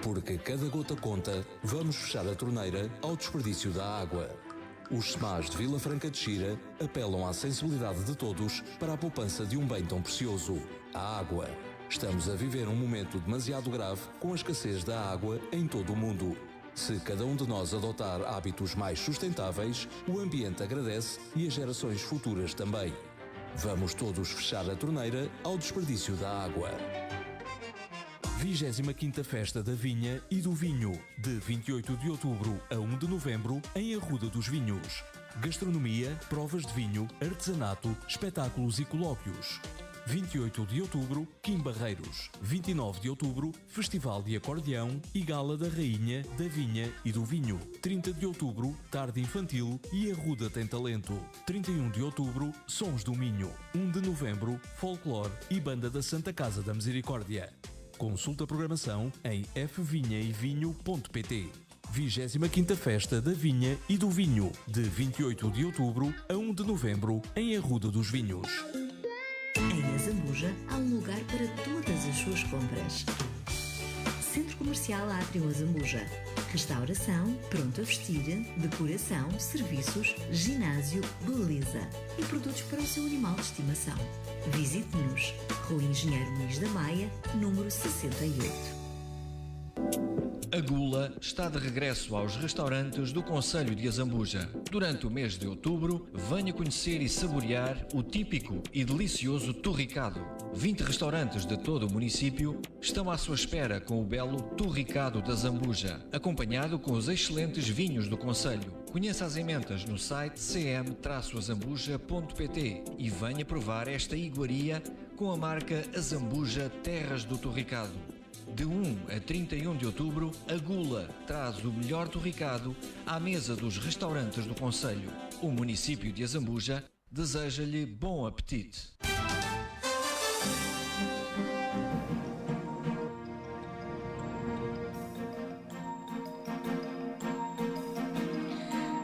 Porque cada gota conta, vamos fechar a torneira ao desperdício da água. Os SMAs de Vila Franca de Xira apelam à sensibilidade de todos para a poupança de um bem tão precioso, a água. Estamos a viver um momento demasiado grave com a escassez da água em todo o mundo. Se cada um de nós adotar hábitos mais sustentáveis, o ambiente agradece e as gerações futuras também. Vamos todos fechar a torneira ao desperdício da água. 25ª Festa da Vinha e do Vinho, de 28 de outubro a 1 de novembro, em Arruda dos Vinhos. Gastronomia, provas de vinho, artesanato, espetáculos e colóquios. 28 de outubro, Quim Barreiros. 29 de outubro, Festival de Acordeão e Gala da Rainha, da Vinha e do Vinho. 30 de outubro, Tarde Infantil e Arruda tem Talento. 31 de outubro, Sons do Minho. 1 de novembro, Folclore e Banda da Santa Casa da Misericórdia. Consulta a programação em fvinhaevinho.pt. 25ª Festa da Vinha e do Vinho, de 28 de outubro a 1 de novembro, em Arruda dos Vinhos. Em Azambuja há um lugar para todas as suas compras. Centro Comercial Átrio Azambuja. Restauração, pronto a vestir, decoração, serviços, ginásio, beleza e produtos para o seu animal de estimação. Visite-nos. Rua Engenheiro Luís da Maia, número 68. A Gula está de regresso aos restaurantes do concelho de Azambuja. Durante o mês de outubro, venha conhecer e saborear o típico e delicioso torricado. 20 restaurantes de todo o município estão à sua espera com o belo torricado de Azambuja, acompanhado com os excelentes vinhos do concelho. Conheça as emendas no site cm-azambuja.pt e venha provar esta iguaria com a marca Azambuja Terras do Torricado. De 1 a 31 de outubro, a Gula traz o melhor torricado à mesa dos restaurantes do concelho. O município de Azambuja deseja-lhe bom apetite.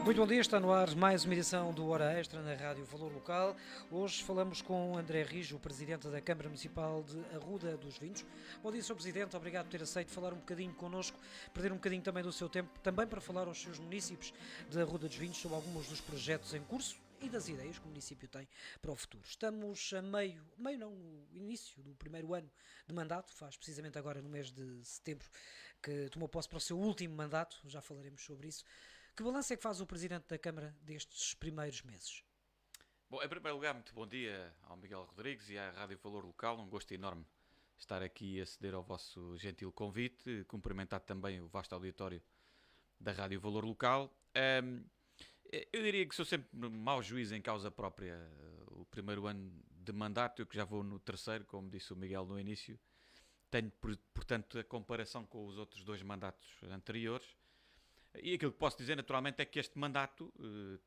Muito bom dia, está no ar mais uma edição do Hora Extra na Rádio Valor Local. Hoje falamos com André Rijo, Presidente da Câmara Municipal de Arruda dos Vinhos. Bom dia, Sr. Presidente, obrigado por ter aceito falar um bocadinho connosco, perder um bocadinho também do seu tempo, também para falar aos seus municípios de Arruda dos Vinhos sobre alguns dos projetos em curso e das ideias que o município tem para o futuro. Estamos a no início do primeiro ano de mandato, faz precisamente agora no mês de setembro que tomou posse para o seu último mandato, já falaremos sobre isso. Que balanço é que faz o Presidente da Câmara destes primeiros meses? Bom, em primeiro lugar, muito bom dia ao Miguel Rodrigues e à Rádio Valor Local. Um gosto enorme estar aqui a ceder ao vosso gentil convite. Cumprimentar também o vasto auditório da Rádio Valor Local. Eu diria que sou sempre mau juiz em causa própria. O primeiro ano de mandato, eu que já vou no terceiro, como disse o Miguel no início, tenho, portanto, a comparação com os outros dois mandatos anteriores. E aquilo que posso dizer, naturalmente, é que este mandato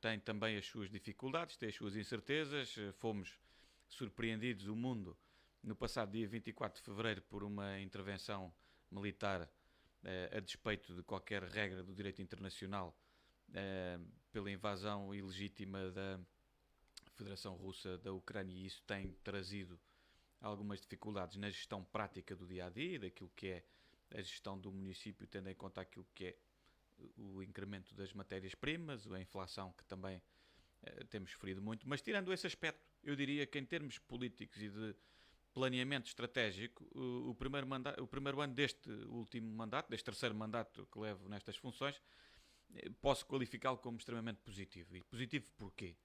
tem também as suas dificuldades, tem as suas incertezas. Fomos surpreendidos, o mundo, no passado dia 24 de fevereiro, por uma intervenção militar a despeito de qualquer regra do direito internacional, pela invasão ilegítima da Federação Russa da Ucrânia, e isso tem trazido algumas dificuldades na gestão prática do dia-a-dia, daquilo que é a gestão do município, tendo em conta aquilo que é o incremento das matérias-primas, a inflação que também temos sofrido muito. Mas tirando esse aspecto, eu diria que em termos políticos e de planeamento estratégico, o primeiro ano deste último mandato, deste terceiro mandato que levo nestas funções, posso qualificá-lo como extremamente positivo. E positivo porquê?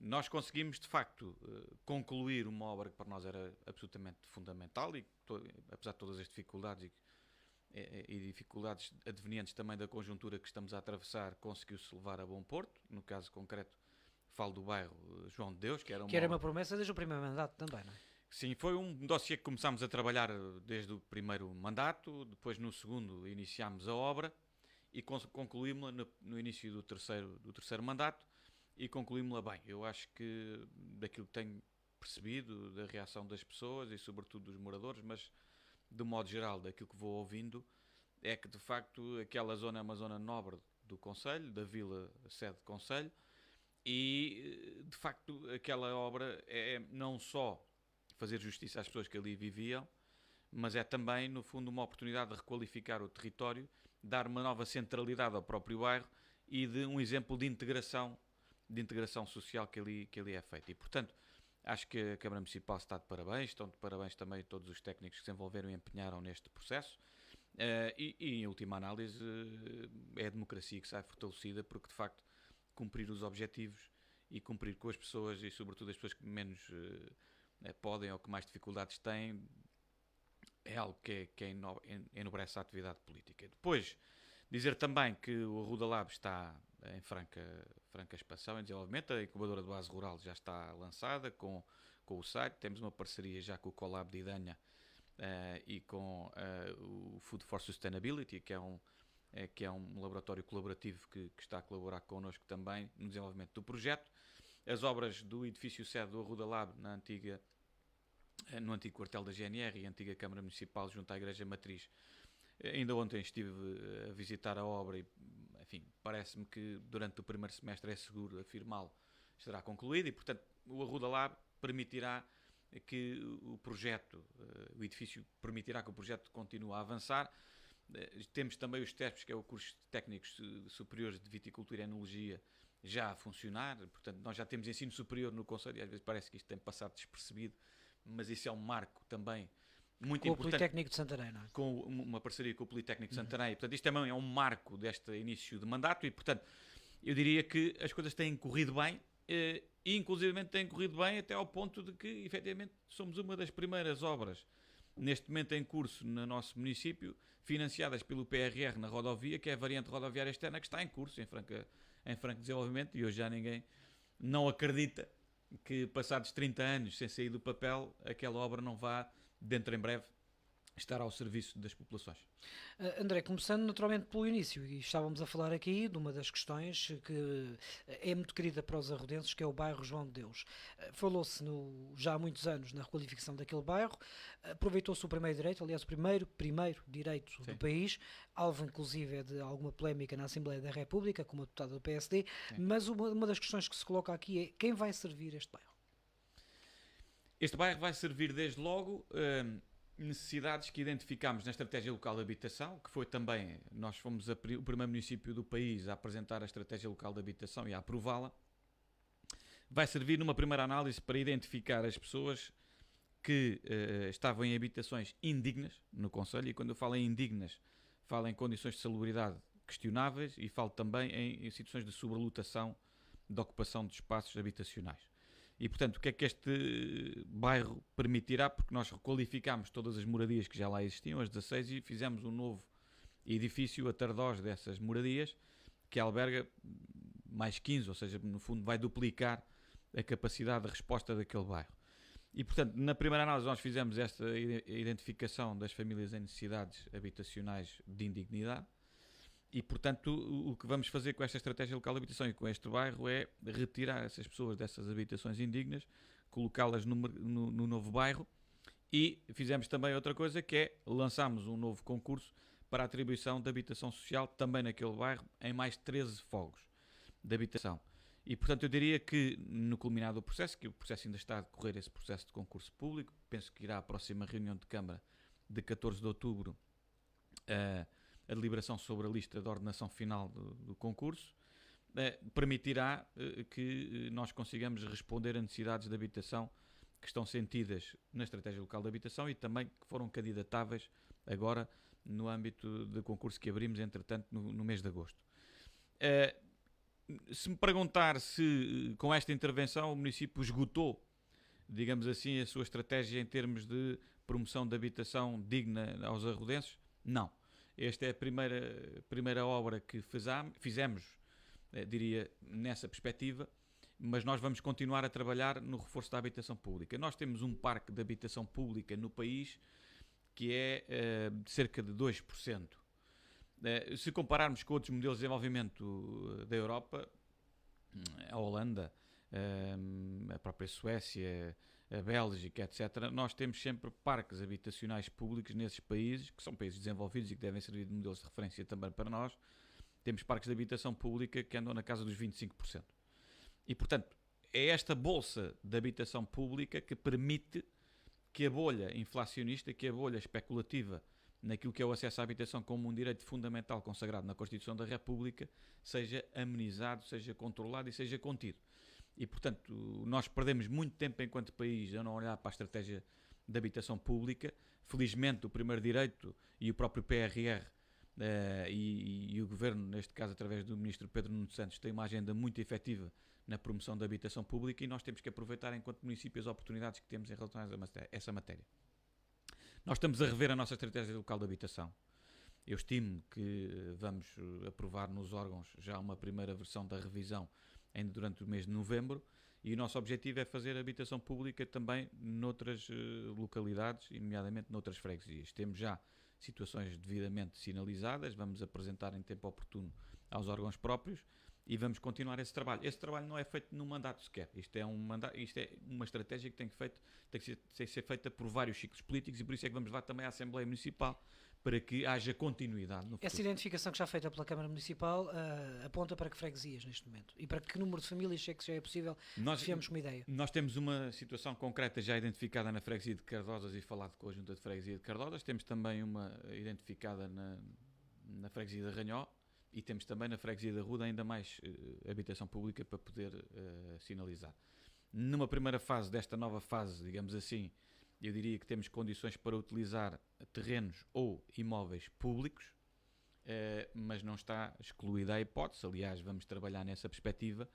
Nós conseguimos, de facto, concluir uma obra que para nós era absolutamente fundamental e, apesar de todas as dificuldades e dificuldades advenientes também da conjuntura que estamos a atravessar, conseguiu-se levar a bom porto. No caso concreto, falo do bairro João de Deus, que era uma promessa desde o primeiro mandato também, não é? Sim, foi um dossiê que começámos a trabalhar desde o primeiro mandato, depois no segundo iniciámos a obra e concluímos-la no início do terceiro mandato e concluímos-la bem. Eu acho que daquilo que tenho percebido, da reação das pessoas e sobretudo dos moradores, mas de modo geral daquilo que vou ouvindo, é que de facto aquela zona é uma zona nobre do concelho, da vila sede de concelho, e de facto aquela obra é não só fazer justiça às pessoas que ali viviam, mas é também, no fundo, uma oportunidade de requalificar o território, dar uma nova centralidade ao próprio bairro e de um exemplo de integração social que ali é feito. E, portanto, acho que a Câmara Municipal está de parabéns, estão de parabéns também todos os técnicos que se envolveram e empenharam neste processo. E em última análise, é a democracia que sai fortalecida, porque de facto cumprir os objetivos e cumprir com as pessoas, e sobretudo as pessoas que menos podem ou que mais dificuldades têm, é algo que enobrece a atividade política. Depois, dizer também que o Arruda Lab está em franca expansão e desenvolvimento. A incubadora de base rural já está lançada com o site. Temos uma parceria já com o Colab de Idanha e com o Food for Sustainability, que é um laboratório colaborativo que está a colaborar connosco também no desenvolvimento do projeto. As obras do edifício sede do Arruda Lab no antigo quartel da GNR e a antiga Câmara Municipal junto à Igreja Matriz. Ainda ontem estive a visitar a obra e, enfim, parece-me que durante o primeiro semestre é seguro afirmá-lo, estará concluído e, portanto, o Arruda Lab permitirá que o edifício permitirá que o projeto continue a avançar. Temos também os TESPs, que é o curso de técnicos superiores de viticultura e enologia, já a funcionar. Portanto, nós já temos ensino superior no Conselho e às vezes parece que isto tem passado despercebido, mas isso é um marco também muito com importante. Com o Politécnico de Santarém, não é? Com uma parceria com o Politécnico de Santarém. Portanto, isto também é um marco deste início de mandato e, portanto, eu diria que as coisas têm corrido bem e, inclusivamente, têm corrido bem até ao ponto de que, efetivamente, somos uma das primeiras obras, neste momento em curso no nosso município, financiadas pelo PRR na rodovia, que é a variante rodoviária externa, que está em curso, em franco desenvolvimento, e hoje já ninguém não acredita que, passados 30 anos sem sair do papel, aquela obra não vá, dentro em breve, estar ao serviço das populações. André, começando naturalmente pelo início, e estávamos a falar aqui de uma das questões que é muito querida para os arrudenses, que é o bairro João de Deus. Falou-se já há muitos anos na requalificação daquele bairro, aproveitou-se o primeiro direito, aliás o primeiro direito Sim. do país, alvo inclusive de alguma polémica na Assembleia da República, com uma deputada do PSD, Sim. mas uma das questões que se coloca aqui é quem vai servir este bairro? Este bairro vai servir desde logo necessidades que identificámos na Estratégia Local de Habitação, que foi também, nós fomos o primeiro município do país a apresentar a Estratégia Local de Habitação e a aprová-la. Vai servir numa primeira análise para identificar as pessoas que estavam em habitações indignas no Conselho, e quando eu falo em indignas, falo em condições de salubridade questionáveis e falo também em situações de sobrelotação de ocupação de espaços habitacionais. E, portanto, o que é que este bairro permitirá? Porque nós requalificámos todas as moradias que já lá existiam, as 16, e fizemos um novo edifício a tardós dessas moradias, que alberga mais 15, ou seja, no fundo vai duplicar a capacidade de resposta daquele bairro. E, portanto, na primeira análise nós fizemos esta identificação das famílias em necessidades habitacionais de indignidade. E, portanto, o que vamos fazer com esta Estratégia Local de Habitação e com este bairro é retirar essas pessoas dessas habitações indignas, colocá-las no novo bairro, e fizemos também outra coisa, que é lançámos um novo concurso para a atribuição de habitação social também naquele bairro, em mais 13 fogos de habitação. E, portanto, eu diria que no culminado do processo, que o processo ainda está a decorrer, esse processo de concurso público, penso que irá à próxima reunião de Câmara de 14 de outubro, a deliberação sobre a lista de ordenação final do concurso, permitirá que nós consigamos responder a necessidades de habitação que estão sentidas na Estratégia Local de Habitação e também que foram candidatáveis agora no âmbito do concurso que abrimos, entretanto, no mês de agosto. Se me perguntar se com esta intervenção o município esgotou, digamos assim, a sua estratégia em termos de promoção de habitação digna aos arrudenses, não. Esta é a primeira obra que fizemos, diria, nessa perspectiva, mas nós vamos continuar a trabalhar no reforço da habitação pública. Nós temos um parque de habitação pública no país que é de cerca de 2%. Se compararmos com outros modelos de desenvolvimento da Europa, a Holanda, a própria Suécia, a Bélgica, etc., nós temos sempre parques habitacionais públicos nesses países, que são países desenvolvidos e que devem servir de modelos de referência também para nós. Temos parques de habitação pública que andam na casa dos 25%. E, portanto, é esta bolsa de habitação pública que permite que a bolha inflacionista, que a bolha especulativa naquilo que é o acesso à habitação como um direito fundamental consagrado na Constituição da República seja amenizado, seja controlado e seja contido. E, portanto, nós perdemos muito tempo enquanto país a não olhar para a estratégia de habitação pública. Felizmente, o Primeiro Direito e o próprio PRR e o Governo, neste caso através do Ministro Pedro Nuno Santos, têm uma agenda muito efetiva na promoção da habitação pública e nós temos que aproveitar enquanto município as oportunidades que temos em relação a essa matéria. Nós estamos a rever a nossa estratégia local de habitação. Eu estimo que vamos aprovar nos órgãos já uma primeira versão da revisão ainda durante o mês de novembro e o nosso objetivo é fazer habitação pública também noutras localidades e nomeadamente noutras freguesias. Temos já situações devidamente sinalizadas, vamos apresentar em tempo oportuno aos órgãos próprios e vamos continuar esse trabalho. Esse trabalho não é feito num mandato sequer. Isto é uma estratégia que tem que ser feita por vários ciclos políticos e por isso é que vamos levar também à Assembleia Municipal para que haja continuidade no futuro. Essa identificação que já é feita pela Câmara Municipal aponta para que freguesias neste momento? E para que número de famílias é que já é possível? Tivemos uma ideia. Nós temos uma situação concreta já identificada na freguesia de Cardosas e falado com a Junta de Freguesia de Cardosas. Temos também uma identificada na freguesia de Arranhó. E temos também na freguesia da Ruda ainda mais habitação pública para poder sinalizar. Numa primeira fase desta nova fase, digamos assim, eu diria que temos condições para utilizar terrenos ou imóveis públicos, mas não está excluída a hipótese, aliás, vamos trabalhar nessa perspectiva,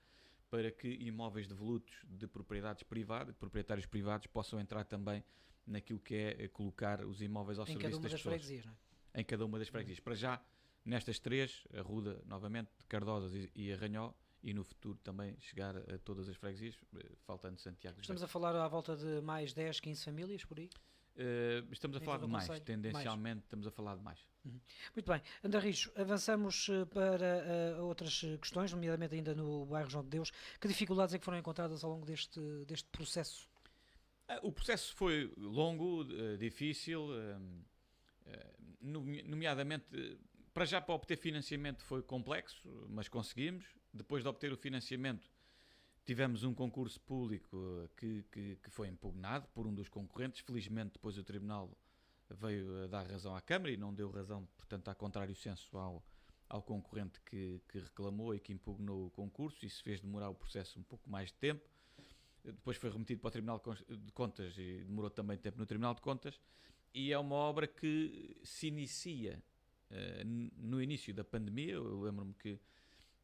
para que imóveis devolutos de propriedades privadas, de proprietários privados, possam entrar também naquilo que é colocar os imóveis ao serviço das pessoas. Freguesias, não é? Em cada uma das freguesias. Para já, nestas três, a Ruda, novamente, Cardosas e Arranhó, e no futuro também chegar a todas as freguesias, faltando Santiago. Estamos a falar à volta de mais 10, 15 famílias por aí? Estamos a falar de mais, tendencialmente estamos a falar de mais. Muito bem. André Rijo, avançamos para outras questões, nomeadamente ainda no bairro João de Deus. Que dificuldades é que foram encontradas ao longo deste processo? O processo foi longo, difícil, nomeadamente... Para já, para obter financiamento foi complexo, mas conseguimos. Depois de obter o financiamento, tivemos um concurso público que foi impugnado por um dos concorrentes. Felizmente, depois o Tribunal veio a dar razão à Câmara e não deu razão, portanto, a contrário senso ao concorrente que reclamou e que impugnou o concurso. Isso fez demorar o processo um pouco mais de tempo. Depois foi remetido para o Tribunal de Contas e demorou também tempo no Tribunal de Contas. E é uma obra que se inicia no início da pandemia. Eu lembro-me que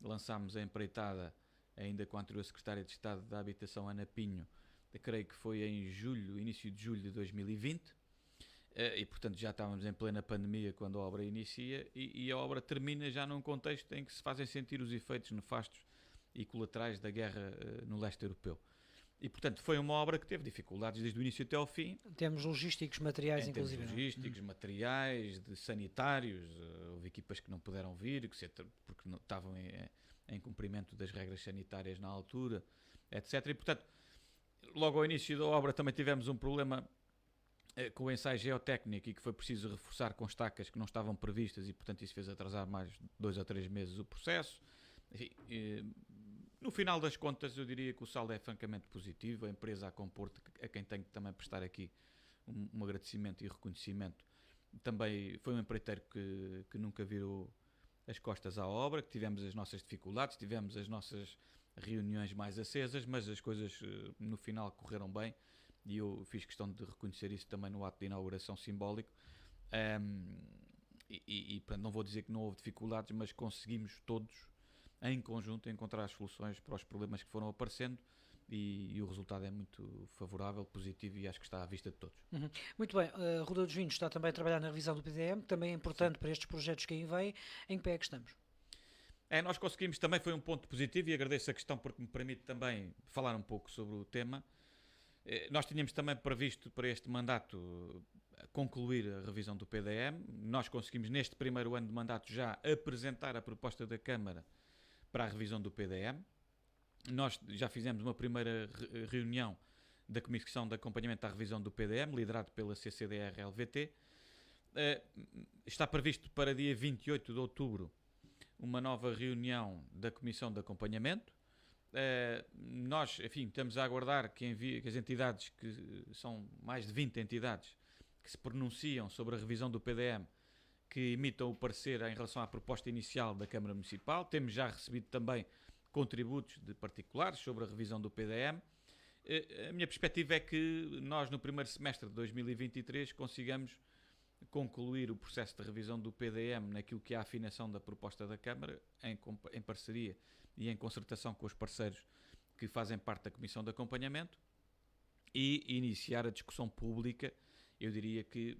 lançámos a empreitada ainda com a anterior Secretária de Estado da Habitação, Ana Pinho, creio que foi em julho, início de julho de 2020, e portanto já estávamos em plena pandemia quando a obra inicia, e a obra termina já num contexto em que se fazem sentir os efeitos nefastos e colaterais da guerra no leste europeu. E, portanto, foi uma obra que teve dificuldades desde o início até ao fim. Em termos logísticos, materiais, inclusive. Logísticos, materiais, de sanitários. Houve equipas que não puderam vir, porque não, estavam em cumprimento das regras sanitárias na altura, etc. E, portanto, logo ao início da obra também tivemos um problema com o ensaio geotécnico e que foi preciso reforçar com estacas que não estavam previstas e, portanto, isso fez atrasar mais 2 ou 3 meses o processo. Enfim, no final das contas, eu diria que o saldo é francamente positivo. A empresa a compor, a quem tenho que também prestar aqui um agradecimento e reconhecimento, também foi um empreiteiro que nunca virou as costas à obra, que tivemos as nossas dificuldades, tivemos as nossas reuniões mais acesas, mas as coisas no final correram bem e eu fiz questão de reconhecer isso também no ato de inauguração simbólico. Portanto, não vou dizer que não houve dificuldades, mas conseguimos todos em conjunto encontrar as soluções para os problemas que foram aparecendo e o resultado é muito favorável, positivo e acho que está à vista de todos. Muito bem, a Ruda dos Vinhos está também a trabalhar na revisão do PDM, também é importante Sim. para estes projetos que aí vêm. Em que pé é que estamos? Nós conseguimos, também foi um ponto positivo e agradeço a questão porque me permite também falar um pouco sobre o tema. Nós tínhamos também previsto para este mandato concluir a revisão do PDM. Nós conseguimos neste primeiro ano de mandato já apresentar a proposta da Câmara para a revisão do PDM. Nós já fizemos uma primeira reunião da Comissão de Acompanhamento à Revisão do PDM, liderado pela CCDR-LVT. Está previsto para dia 28 de outubro uma nova reunião da Comissão de Acompanhamento Nós, enfim, estamos a aguardar que as entidades, que são mais de 20 entidades, que se pronunciam sobre a revisão do PDM, que emitam o parecer em relação à proposta inicial da Câmara Municipal. Temos já recebido também contributos de particulares sobre a revisão do PDM. A minha perspectiva é que nós, no primeiro semestre de 2023, consigamos concluir o processo de revisão do PDM naquilo que é a afinação da proposta da Câmara, em parceria e em concertação com os parceiros que fazem parte da Comissão de Acompanhamento, e iniciar a discussão pública. Eu diria que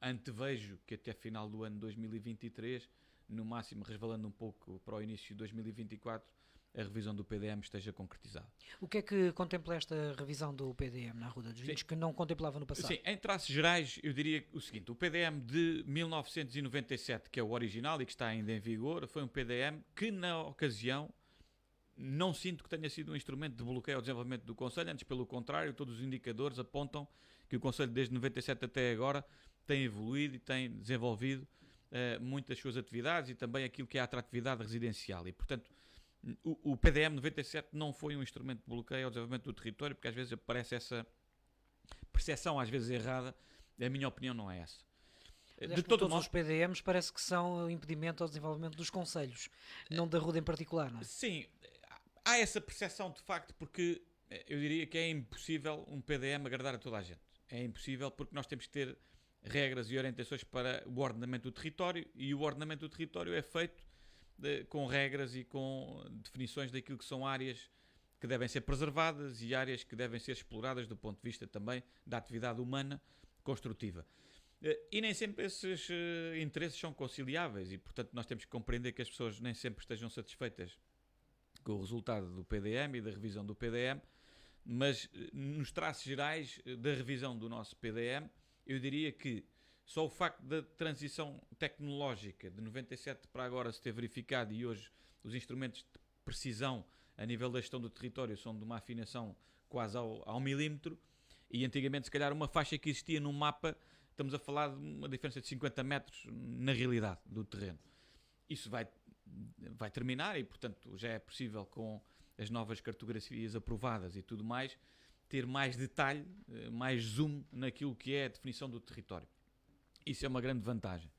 antevejo que até final do ano 2023, no máximo resvalando um pouco para o início de 2024, a revisão do PDM esteja concretizada. O que é que contempla esta revisão do PDM na Arruda dos Vinhos, que não contemplava no passado? Sim, em traços gerais, eu diria o seguinte: o PDM de 1997, que é o original e que está ainda em vigor, foi um PDM que, na ocasião, não sinto que tenha sido um instrumento de bloqueio ao desenvolvimento do Conselho. Antes, pelo contrário, todos os indicadores apontam que o Conselho, desde 97 até agora, tem evoluído e tem desenvolvido muitas suas atividades e também aquilo que é a atratividade residencial. E, portanto, o PDM 97 não foi um instrumento de bloqueio ao desenvolvimento do território, porque às vezes aparece essa percepção, às vezes errada. A minha opinião não é essa. Aliás, de todos os PDMs parece que são um impedimento ao desenvolvimento dos concelhos, não da Arruda em particular, não é? Sim, há essa percepção de facto, porque eu diria que é impossível um PDM agradar a toda a gente. É impossível, porque nós temos que ter regras e orientações para o ordenamento do território, e o ordenamento do território é feito com regras e com definições daquilo que são áreas que devem ser preservadas e áreas que devem ser exploradas do ponto de vista também da atividade humana construtiva. E nem sempre esses interesses são conciliáveis, e portanto nós temos que compreender que as pessoas nem sempre estejam satisfeitas com o resultado do PDM e da revisão do PDM, mas nos traços gerais da revisão do nosso PDM, eu diria que só o facto da transição tecnológica de 97 para agora se ter verificado, e hoje os instrumentos de precisão a nível da gestão do território são de uma afinação quase ao milímetro, e antigamente se calhar uma faixa que existia no mapa, estamos a falar de uma diferença de 50 metros na realidade do terreno. Isso vai terminar, e portanto já é possível, com as novas cartografias aprovadas e tudo mais, ter mais detalhe, mais zoom naquilo que é a definição do território. Isso é uma grande vantagem.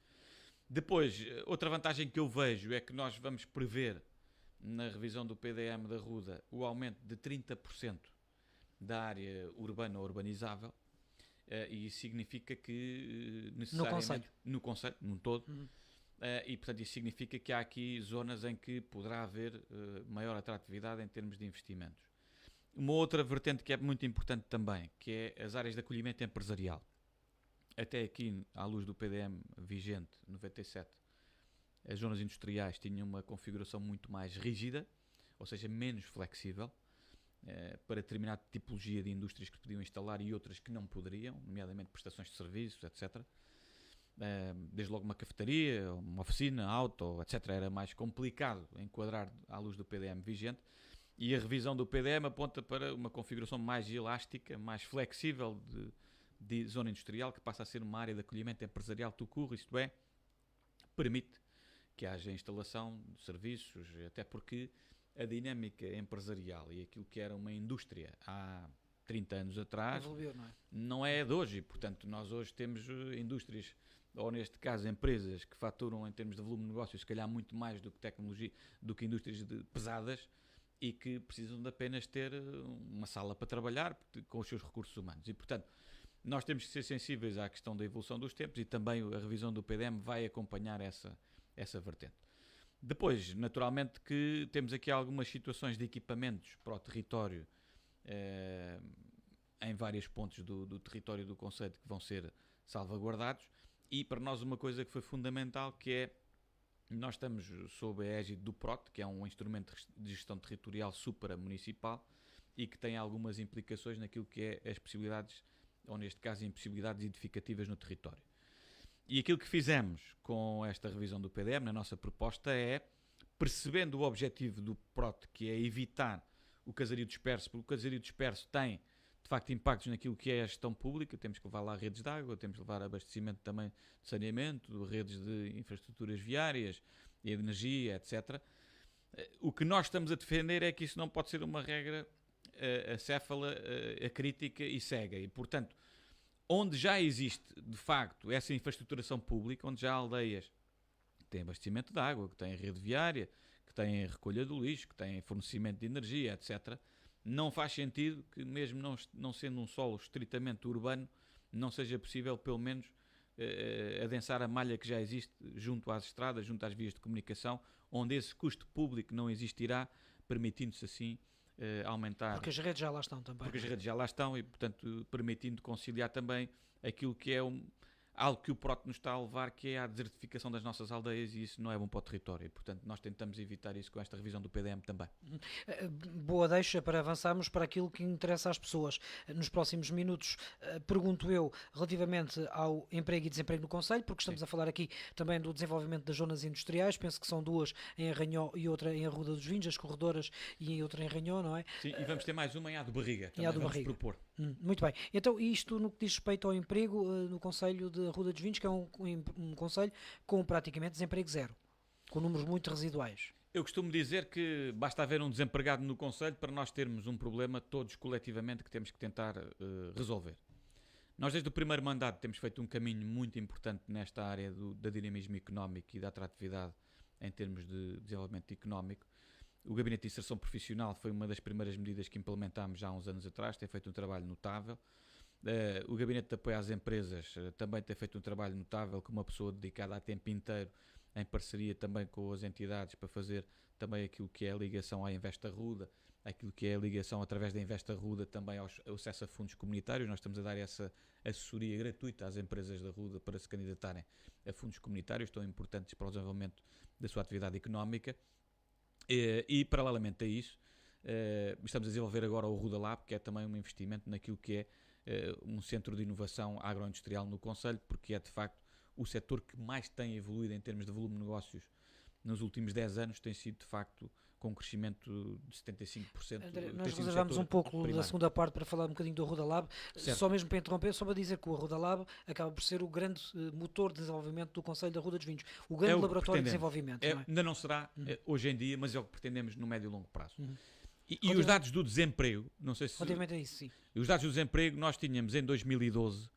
Depois, outra vantagem que eu vejo é que nós vamos prever na revisão do PDM da Arruda o aumento de 30% da área urbana ou urbanizável, e isso significa que necessariamente no Conselho, num todo, e portanto isso significa que há aqui zonas em que poderá haver maior atratividade em termos de investimentos. Uma outra vertente que é muito importante também, que é as áreas de acolhimento empresarial. Até aqui, à luz do PDM vigente, 97, as zonas industriais tinham uma configuração muito mais rígida, ou seja, menos flexível, para determinada tipologia de indústrias que podiam instalar e outras que não poderiam, nomeadamente prestações de serviços, etc. Desde logo uma cafetaria, uma oficina, auto, etc. Era mais complicado enquadrar à luz do PDM vigente, e a revisão do PDM aponta para uma configuração mais elástica, mais flexível de zona industrial, que passa a ser uma área de acolhimento empresarial tout court, isto é, permite que haja instalação de serviços, até porque a dinâmica empresarial e aquilo que era uma indústria há 30 anos atrás Evoluiu, não é de hoje. Portanto, nós hoje temos indústrias, ou neste caso empresas, que faturam em termos de volume de negócio se calhar muito mais do que tecnologia, do que indústrias pesadas, e que precisam de apenas ter uma sala para trabalhar com os seus recursos humanos. E portanto nós temos que ser sensíveis à questão da evolução dos tempos, e também a revisão do PDM vai acompanhar essa vertente. Depois, naturalmente, que temos aqui algumas situações de equipamentos para o território, em vários pontos do território do concelho, que vão ser salvaguardados, e para nós uma coisa que foi fundamental, que é, nós estamos sob a égide do PROT, que é um instrumento de gestão territorial supramunicipal, e que tem algumas implicações naquilo que é as possibilidades, ou neste caso impossibilidades edificativas no território. E aquilo que fizemos com esta revisão do PDM, na nossa proposta, é, percebendo o objetivo do PROT, que é evitar o casario disperso, porque o casario disperso tem, de facto, impactos naquilo que é a gestão pública. Temos que levar lá redes de água, temos que levar abastecimento também de saneamento, redes de infraestruturas viárias, de energia, etc. O que nós estamos a defender é que isso não pode ser uma regra acéfala, acrítica e cega. E, portanto, onde já existe, de facto, essa infraestruturação pública, onde já há aldeias que têm abastecimento de água, que têm rede viária, que têm recolha do lixo, que têm fornecimento de energia, etc., não faz sentido que, mesmo não sendo um solo estritamente urbano, não seja possível, pelo menos, adensar a malha que já existe junto às estradas, junto às vias de comunicação, onde esse custo público não existirá, permitindo-se assim aumentar. Porque as redes já lá estão também. Porque as redes já lá estão e, portanto, permitindo conciliar também aquilo que é algo que o PROT nos está a levar, que é a desertificação das nossas aldeias, e isso não é bom para o território. E, portanto, nós tentamos evitar isso com esta revisão do PDM também. Boa deixa para avançarmos para aquilo que interessa às pessoas. Nos próximos minutos, pergunto eu, relativamente ao emprego e desemprego no concelho, porque estamos a falar aqui também do desenvolvimento das zonas industriais, penso que são duas em Arranhó e outra em Arruda dos Vinhos, as corredoras, e outra em Arranhó, não é? Sim, e vamos ter mais uma em Ado Barriga, também Ado vamos Barriga. propor. Muito bem. Então, isto no que diz respeito ao emprego no concelho de Arruda dos Vinhos, que é um concelho com praticamente desemprego zero, com números muito residuais. Eu costumo dizer que basta haver um desempregado no concelho para nós termos um problema todos coletivamente que temos que tentar resolver. Nós desde o primeiro mandato temos feito um caminho muito importante nesta área da dinamismo económico e da atratividade em termos de desenvolvimento económico. O Gabinete de Inserção Profissional foi uma das primeiras medidas que implementámos já há uns anos atrás, tem feito um trabalho notável. O Gabinete de Apoio às Empresas também tem feito um trabalho notável, com uma pessoa dedicada a tempo inteiro, em parceria também com as entidades, para fazer também aquilo que é a ligação à Invest Arruda, aquilo que é a ligação através da Invest Arruda também ao acesso a fundos comunitários. Nós estamos a dar essa assessoria gratuita às empresas da Arruda para se candidatarem a fundos comunitários, tão importantes para o desenvolvimento da sua atividade económica. E paralelamente a isso, estamos a desenvolver agora o Arruda Lab, que é também um investimento naquilo que é um centro de inovação agroindustrial no concelho, porque é de facto o setor que mais tem evoluído em termos de volume de negócios nos últimos 10 anos, tem sido de facto com um crescimento de 75%. André, nós reservamos um pouco primário da segunda parte para falar um bocadinho do Arruda Lab, certo. Só mesmo para interromper, só para dizer que o Arruda Lab acaba por ser o grande motor de desenvolvimento do Concelho da Arruda dos Vinhos, o grande laboratório de desenvolvimento. Não é? Ainda não será hoje em dia, mas é o que pretendemos no médio e longo prazo. E os dados do desemprego, não sei se... Relativamente a isso, sim. Os dados do desemprego nós tínhamos em 2012,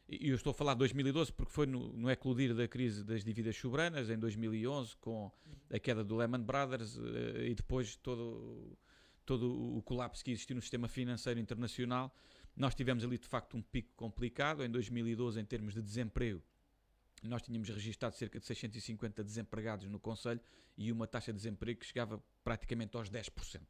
e eu estou a falar de 2012 porque foi no eclodir da crise das dívidas soberanas, em 2011, com a queda do Lehman Brothers e depois todo o colapso que existiu no sistema financeiro internacional. Nós tivemos ali de facto um pico complicado. Em 2012, em termos de desemprego, nós tínhamos registado cerca de 650 desempregados no concelho e uma taxa de desemprego que chegava praticamente aos 10%.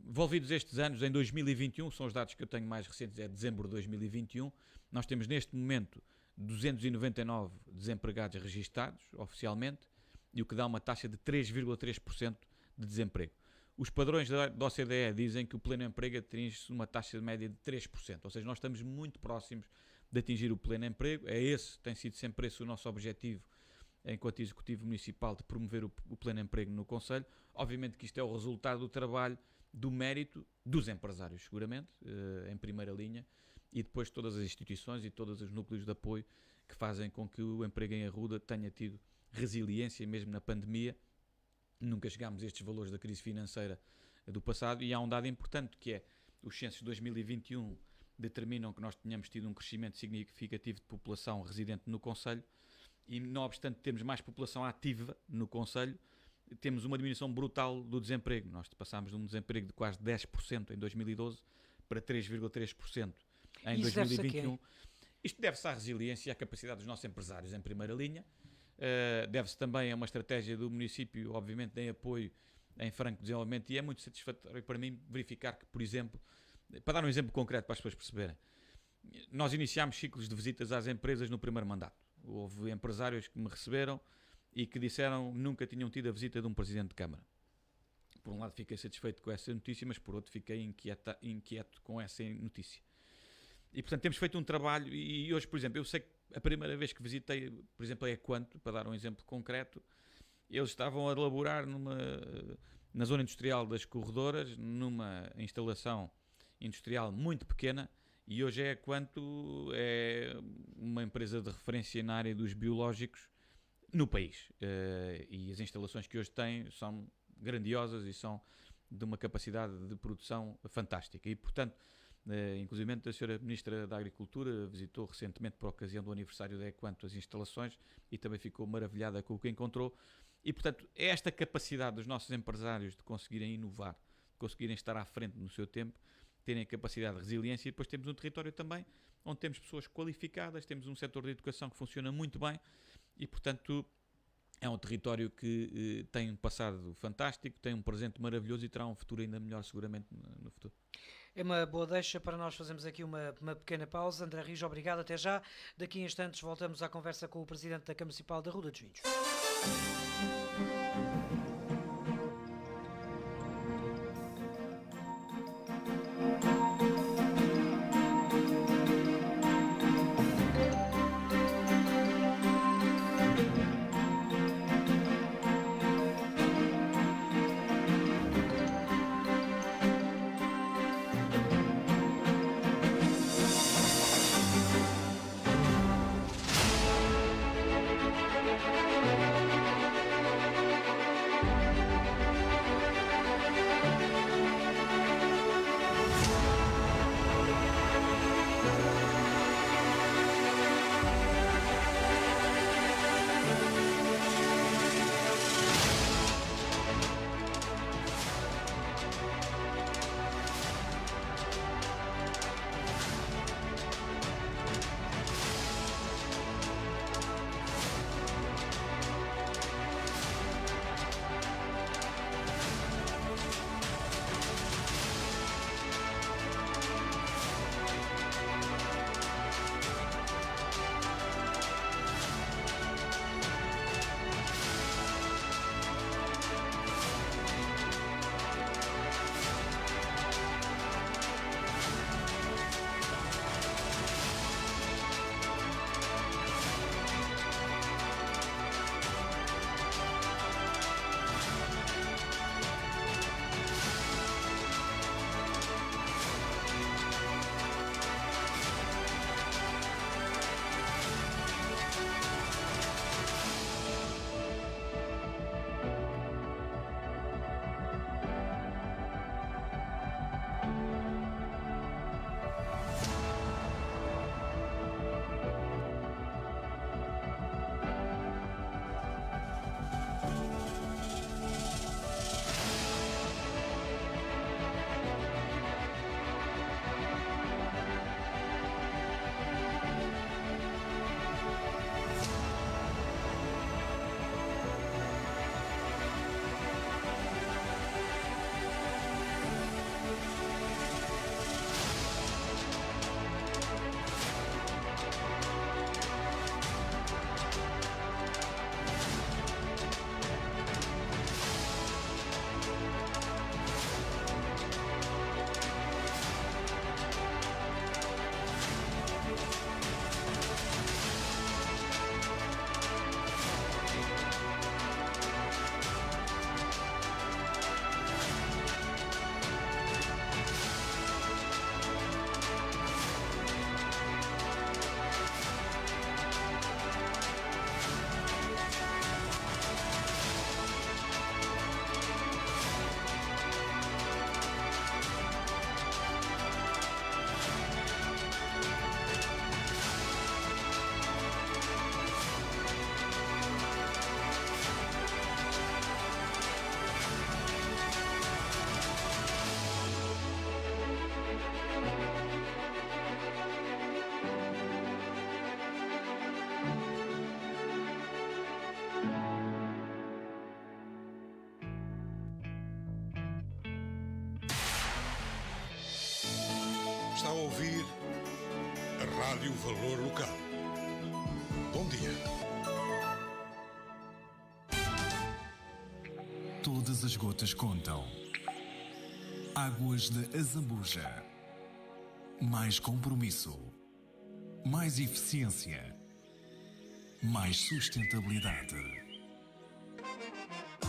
Envolvidos estes anos, em 2021, são os dados que eu tenho mais recentes, é dezembro de 2021, nós temos neste momento 299 desempregados registados oficialmente, e o que dá uma taxa de 3,3% de desemprego. Os padrões da OCDE dizem que o pleno emprego atinge uma taxa de média de 3%, ou seja, nós estamos muito próximos de atingir o pleno emprego. Tem sido sempre esse o nosso objetivo enquanto Executivo Municipal, de promover o pleno emprego no concelho. Obviamente que isto é o resultado do trabalho, do mérito dos empresários, seguramente, em primeira linha, e depois todas as instituições e todos os núcleos de apoio que fazem com que o emprego em Arruda tenha tido resiliência, mesmo na pandemia. Nunca chegámos a estes valores da crise financeira do passado, e há um dado importante, que é os censos de 2021 determinam que nós tenhamos tido um crescimento significativo de população residente no concelho, e não obstante termos mais população ativa no concelho, temos uma diminuição brutal do desemprego. Nós passámos de um desemprego de quase 10% em 2012 para 3,3% em 2021. Isto deve-se à resiliência e à capacidade dos nossos empresários em primeira linha. Deve-se também a uma estratégia do município, obviamente, em apoio em franco desenvolvimento, e é muito satisfatório para mim verificar que, por exemplo, para dar um exemplo concreto para as pessoas perceberem, nós iniciámos ciclos de visitas às empresas no primeiro mandato. Houve empresários que me receberam e que disseram que nunca tinham tido a visita de um Presidente de Câmara. Por um lado fiquei satisfeito com essa notícia, mas por outro fiquei inquieto com essa notícia. E portanto temos feito um trabalho, e hoje, por exemplo, eu sei que a primeira vez que visitei, por exemplo, a Equanto, para dar um exemplo concreto, eles estavam a elaborar na zona industrial das corredoras, numa instalação industrial muito pequena, e hoje é uma empresa de referência na área dos biológicos no país. E as instalações que hoje tem são grandiosas e são de uma capacidade de produção fantástica. E, portanto, inclusive a Sra. Ministra da Agricultura visitou recentemente, por ocasião do aniversário da Equanto, as instalações e também ficou maravilhada com o que encontrou. E, portanto, é esta capacidade dos nossos empresários de conseguirem inovar, de conseguirem estar à frente no seu tempo, terem a capacidade de resiliência. E depois temos um território também onde temos pessoas qualificadas, temos um setor de educação que funciona muito bem e, portanto, é um território que tem um passado fantástico, tem um presente maravilhoso e terá um futuro ainda melhor seguramente no futuro. É uma boa deixa para nós fazermos aqui uma pequena pausa. André Rijo, obrigado, até já. Daqui a instantes voltamos à conversa com o Presidente da Câmara Municipal da Ruda dos Vinhos. Está a ouvir a Rádio Valor Local. Bom dia. Todas as gotas contam. Águas de Azambuja. Mais compromisso. Mais eficiência. Mais sustentabilidade.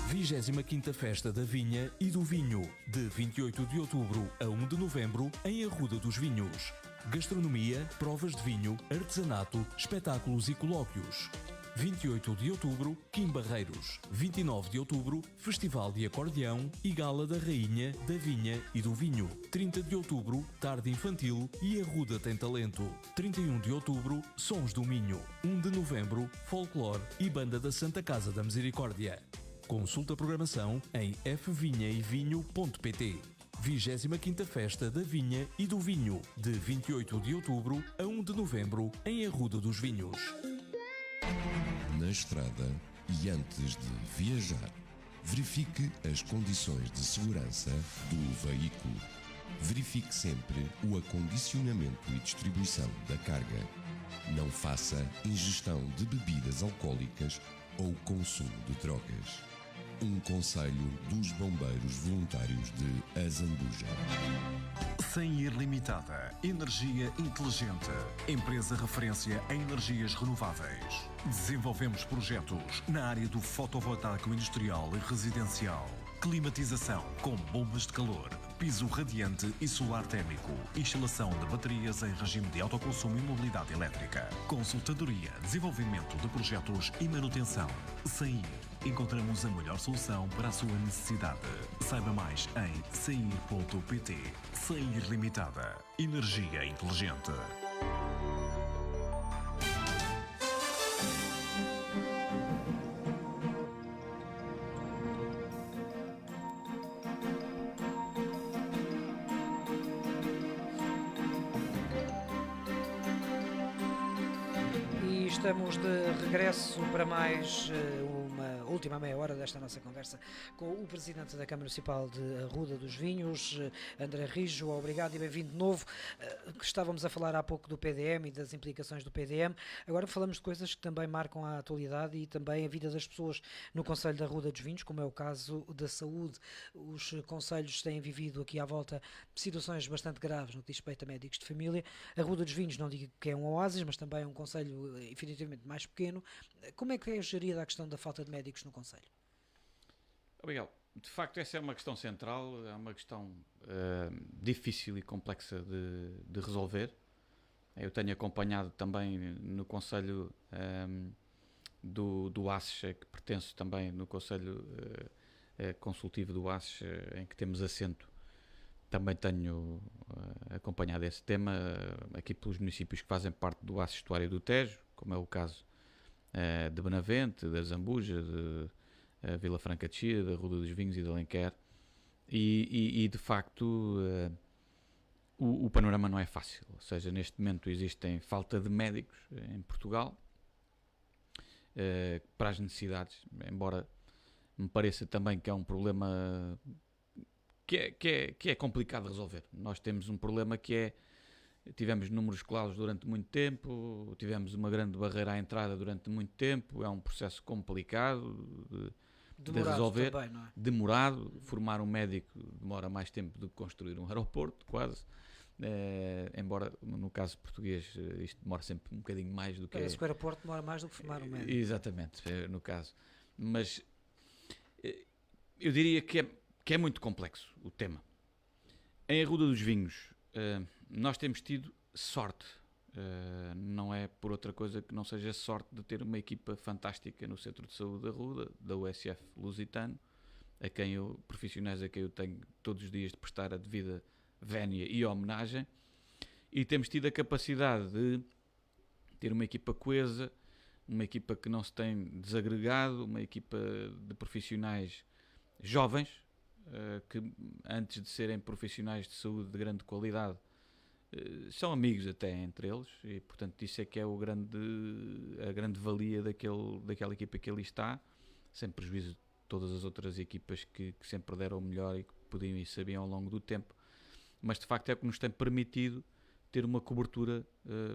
25ª Festa da Vinha e do Vinho, de 28 de outubro a 1 de novembro, em Arruda dos Vinhos. Gastronomia, provas de vinho, artesanato, espetáculos e colóquios. 28 de outubro, Kim Barreiros. 29 de outubro, Festival de Acordeão e Gala da Rainha, da Vinha e do Vinho. 30 de outubro, Tarde Infantil e Arruda Tem Talento. 31 de outubro, Sons do Minho. 1 de novembro, Folclore e Banda da Santa Casa da Misericórdia. Consulta a programação em fvinhaevinho.pt. 25ª Festa da Vinha e do Vinho, de 28 de outubro a 1 de novembro, em Arruda dos Vinhos. Na estrada e antes de viajar, verifique as condições de segurança do veículo. Verifique sempre o acondicionamento e distribuição da carga. Não faça ingestão de bebidas alcoólicas ou consumo de drogas. Um conselho dos bombeiros voluntários de Azambuja. SEIR Limitada. Energia inteligente. Empresa referência em energias renováveis. Desenvolvemos projetos na área do fotovoltaico industrial e residencial. Climatização com bombas de calor, piso radiante e solar térmico. Instalação de baterias em regime de autoconsumo e mobilidade elétrica. Consultadoria, desenvolvimento de projetos e manutenção. SEIR. Encontramos a melhor solução para a sua necessidade. Saiba mais em sair.pt. SEIR Limitada. Energia inteligente. Estamos de regresso para mais uma última meia hora desta nossa conversa com o Presidente da Câmara Municipal de Arruda dos Vinhos, André Rijo. Obrigado e bem-vindo de novo. Estávamos a falar há pouco do PDM e das implicações do PDM. Agora falamos de coisas que também marcam a atualidade e também a vida das pessoas no Concelho da Arruda dos Vinhos, como é o caso da saúde. Os concelhos têm vivido aqui à volta situações bastante graves no que diz respeito a médicos de família. A Arruda dos Vinhos, não digo que é um oásis, mas também é um concelho definitivamente mais pequeno. Como é que é gerida a questão da falta de médicos no concelho? Obrigado. De facto, essa é uma questão central, é uma questão difícil e complexa de resolver. Eu tenho acompanhado também no Conselho do ASSE, que pertenço também no Conselho Consultivo do ASSE, em que temos assento. Também tenho acompanhado esse tema aqui pelos municípios que fazem parte do ASSE Estuário do Tejo, como é o caso de Benavente, da Zambuja, de Vila Franca de Xira, da Arruda dos Vinhos e de Alenquer. E de facto o panorama não é fácil. Ou seja, neste momento existem falta de médicos em Portugal para as necessidades, embora me pareça também que é um problema que é complicado de resolver. Nós temos um problema que é: tivemos números clausos durante muito tempo, tivemos uma grande barreira à entrada durante muito tempo, é um processo complicado de resolver, também, não é? Demorado. Formar um médico demora mais tempo do que construir um aeroporto, quase. Embora no caso português isto demora sempre um bocadinho mais do que... Parece que o aeroporto demora mais do que formar um médico. Exatamente, no caso. Mas eu diria que é muito complexo o tema. Em Arruda dos Vinhos, nós temos tido sorte, não é por outra coisa que não seja sorte de ter uma equipa fantástica no Centro de Saúde da Arruda, da USF Lusitano, profissionais a quem eu tenho todos os dias de prestar a devida vénia e homenagem, e temos tido a capacidade de ter uma equipa coesa, uma equipa que não se tem desagregado, uma equipa de profissionais jovens, que antes de serem profissionais de saúde de grande qualidade, são amigos até entre eles, e portanto isso é que é a grande valia daquela equipa que ali está, sem prejuízo de todas as outras equipas que sempre deram o melhor e que podiam e sabiam ao longo do tempo. Mas de facto é o que nos tem permitido ter uma cobertura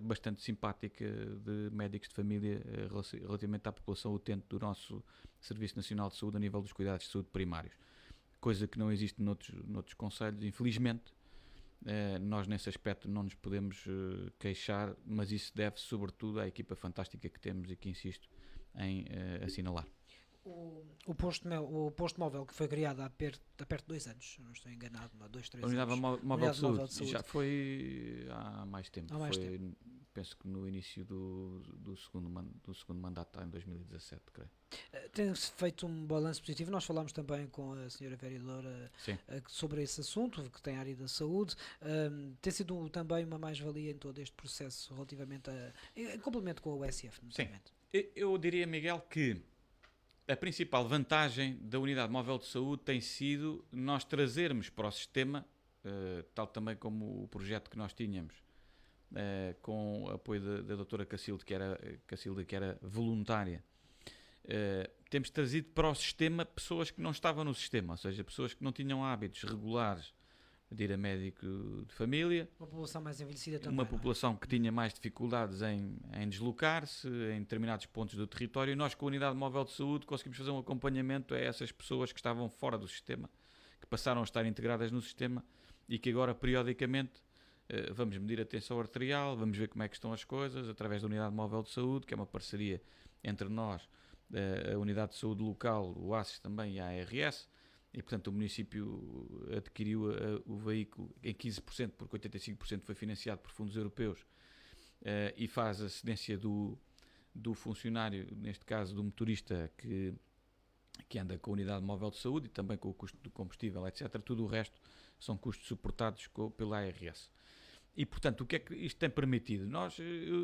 bastante simpática de médicos de família relativamente à população utente do nosso Serviço Nacional de Saúde a nível dos cuidados de saúde primários. Coisa que não existe noutros concelhos, infelizmente. Nós nesse aspecto não nos podemos queixar, mas isso deve sobretudo à equipa fantástica que temos e que insisto em assinalar. O posto móvel que foi criado há perto de 2 anos, não estou enganado, há 2, 3 A unidade anos. móvel de Móvel de saúde saúde. já foi há mais tempo. Há mais Foi, penso que no início do segundo mandato, em 2017, creio. Tem-se feito um balanço positivo. Nós falámos também com a senhora vereadora Sim. sobre esse assunto, que tem a área da saúde. Tem sido também uma mais-valia em todo este processo relativamente em complemento com a USF, notamment. Eu diria, Miguel, que a principal vantagem da unidade móvel de saúde tem sido nós trazermos para o sistema, tal também como o projeto que nós tínhamos, com o apoio da doutora Cacilde, que era voluntária, temos trazido para o sistema pessoas que não estavam no sistema, ou seja, pessoas que não tinham hábitos regulares de ir a médico de família, Uma população mais envelhecida também. uma não é? população que tinha mais dificuldades em deslocar-se em determinados pontos do território, e nós com a unidade móvel de saúde conseguimos fazer um acompanhamento a essas pessoas que estavam fora do sistema, que passaram a estar integradas no sistema e que agora periodicamente vamos medir a tensão arterial, vamos ver como é que estão as coisas através da unidade móvel de saúde, que é uma parceria entre nós, a unidade de saúde local, o ASIS também e a ARS. E, portanto, o município adquiriu o veículo em 15%, porque 85% foi financiado por fundos europeus, e faz a cedência do funcionário, neste caso do motorista que anda com a unidade móvel de saúde e também com o custo do combustível, etc. Tudo o resto são custos suportados pela ARS. E, portanto, o que é que isto tem permitido?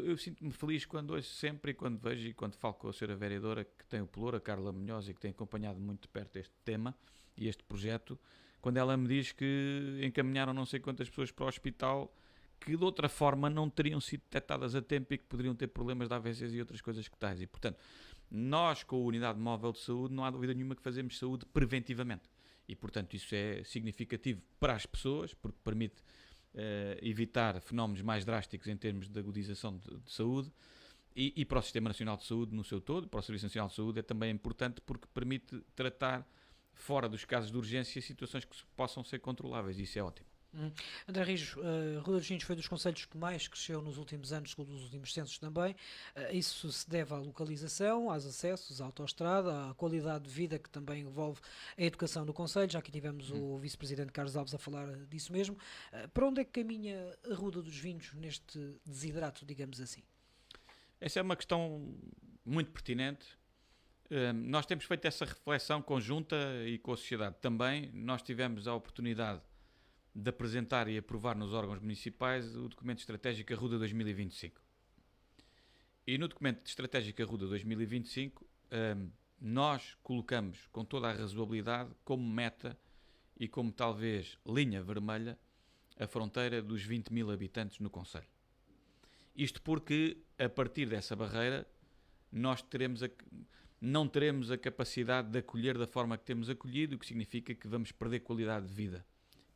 Eu sinto-me feliz quando ouço sempre e quando vejo e quando falo com a senhora vereadora que tem o pelour, a Carla Munhoz, e que tem acompanhado muito de perto este tema e este projeto, quando ela me diz que encaminharam não sei quantas pessoas para o hospital que de outra forma não teriam sido detectadas a tempo e que poderiam ter problemas de AVCs e outras coisas que tais. E, portanto, nós com a unidade móvel de saúde não há dúvida nenhuma que fazemos saúde preventivamente. E, portanto, isso é significativo para as pessoas, porque permite evitar fenómenos mais drásticos em termos de agudização de saúde, e para o Sistema Nacional de Saúde no seu todo, para o Serviço Nacional de Saúde, é também importante porque permite tratar fora dos casos de urgência situações que possam ser controláveis. Isso é ótimo. André Rijo, Ruda dos Vinhos foi dos concelhos que mais cresceu nos últimos anos, segundo os últimos censos também. Isso se deve à localização, aos acessos, à autoestrada, à qualidade de vida que também envolve a educação do concelho. Já aqui tivemos o vice-presidente Carlos Alves a falar disso mesmo. Para onde é que caminha a Ruda dos Vinhos neste desidrato, digamos assim? Essa é uma questão muito pertinente. Nós temos feito essa reflexão conjunta e com a sociedade também. Nós tivemos a oportunidade de apresentar e aprovar nos órgãos municipais o documento estratégico Arruda 2025. E no documento estratégico Arruda 2025 nós colocamos com toda a razoabilidade como meta e como talvez linha vermelha a fronteira dos 20 mil habitantes no concelho. Isto porque a partir dessa barreira nós não teremos a capacidade de acolher da forma que temos acolhido, o que significa que vamos perder qualidade de vida,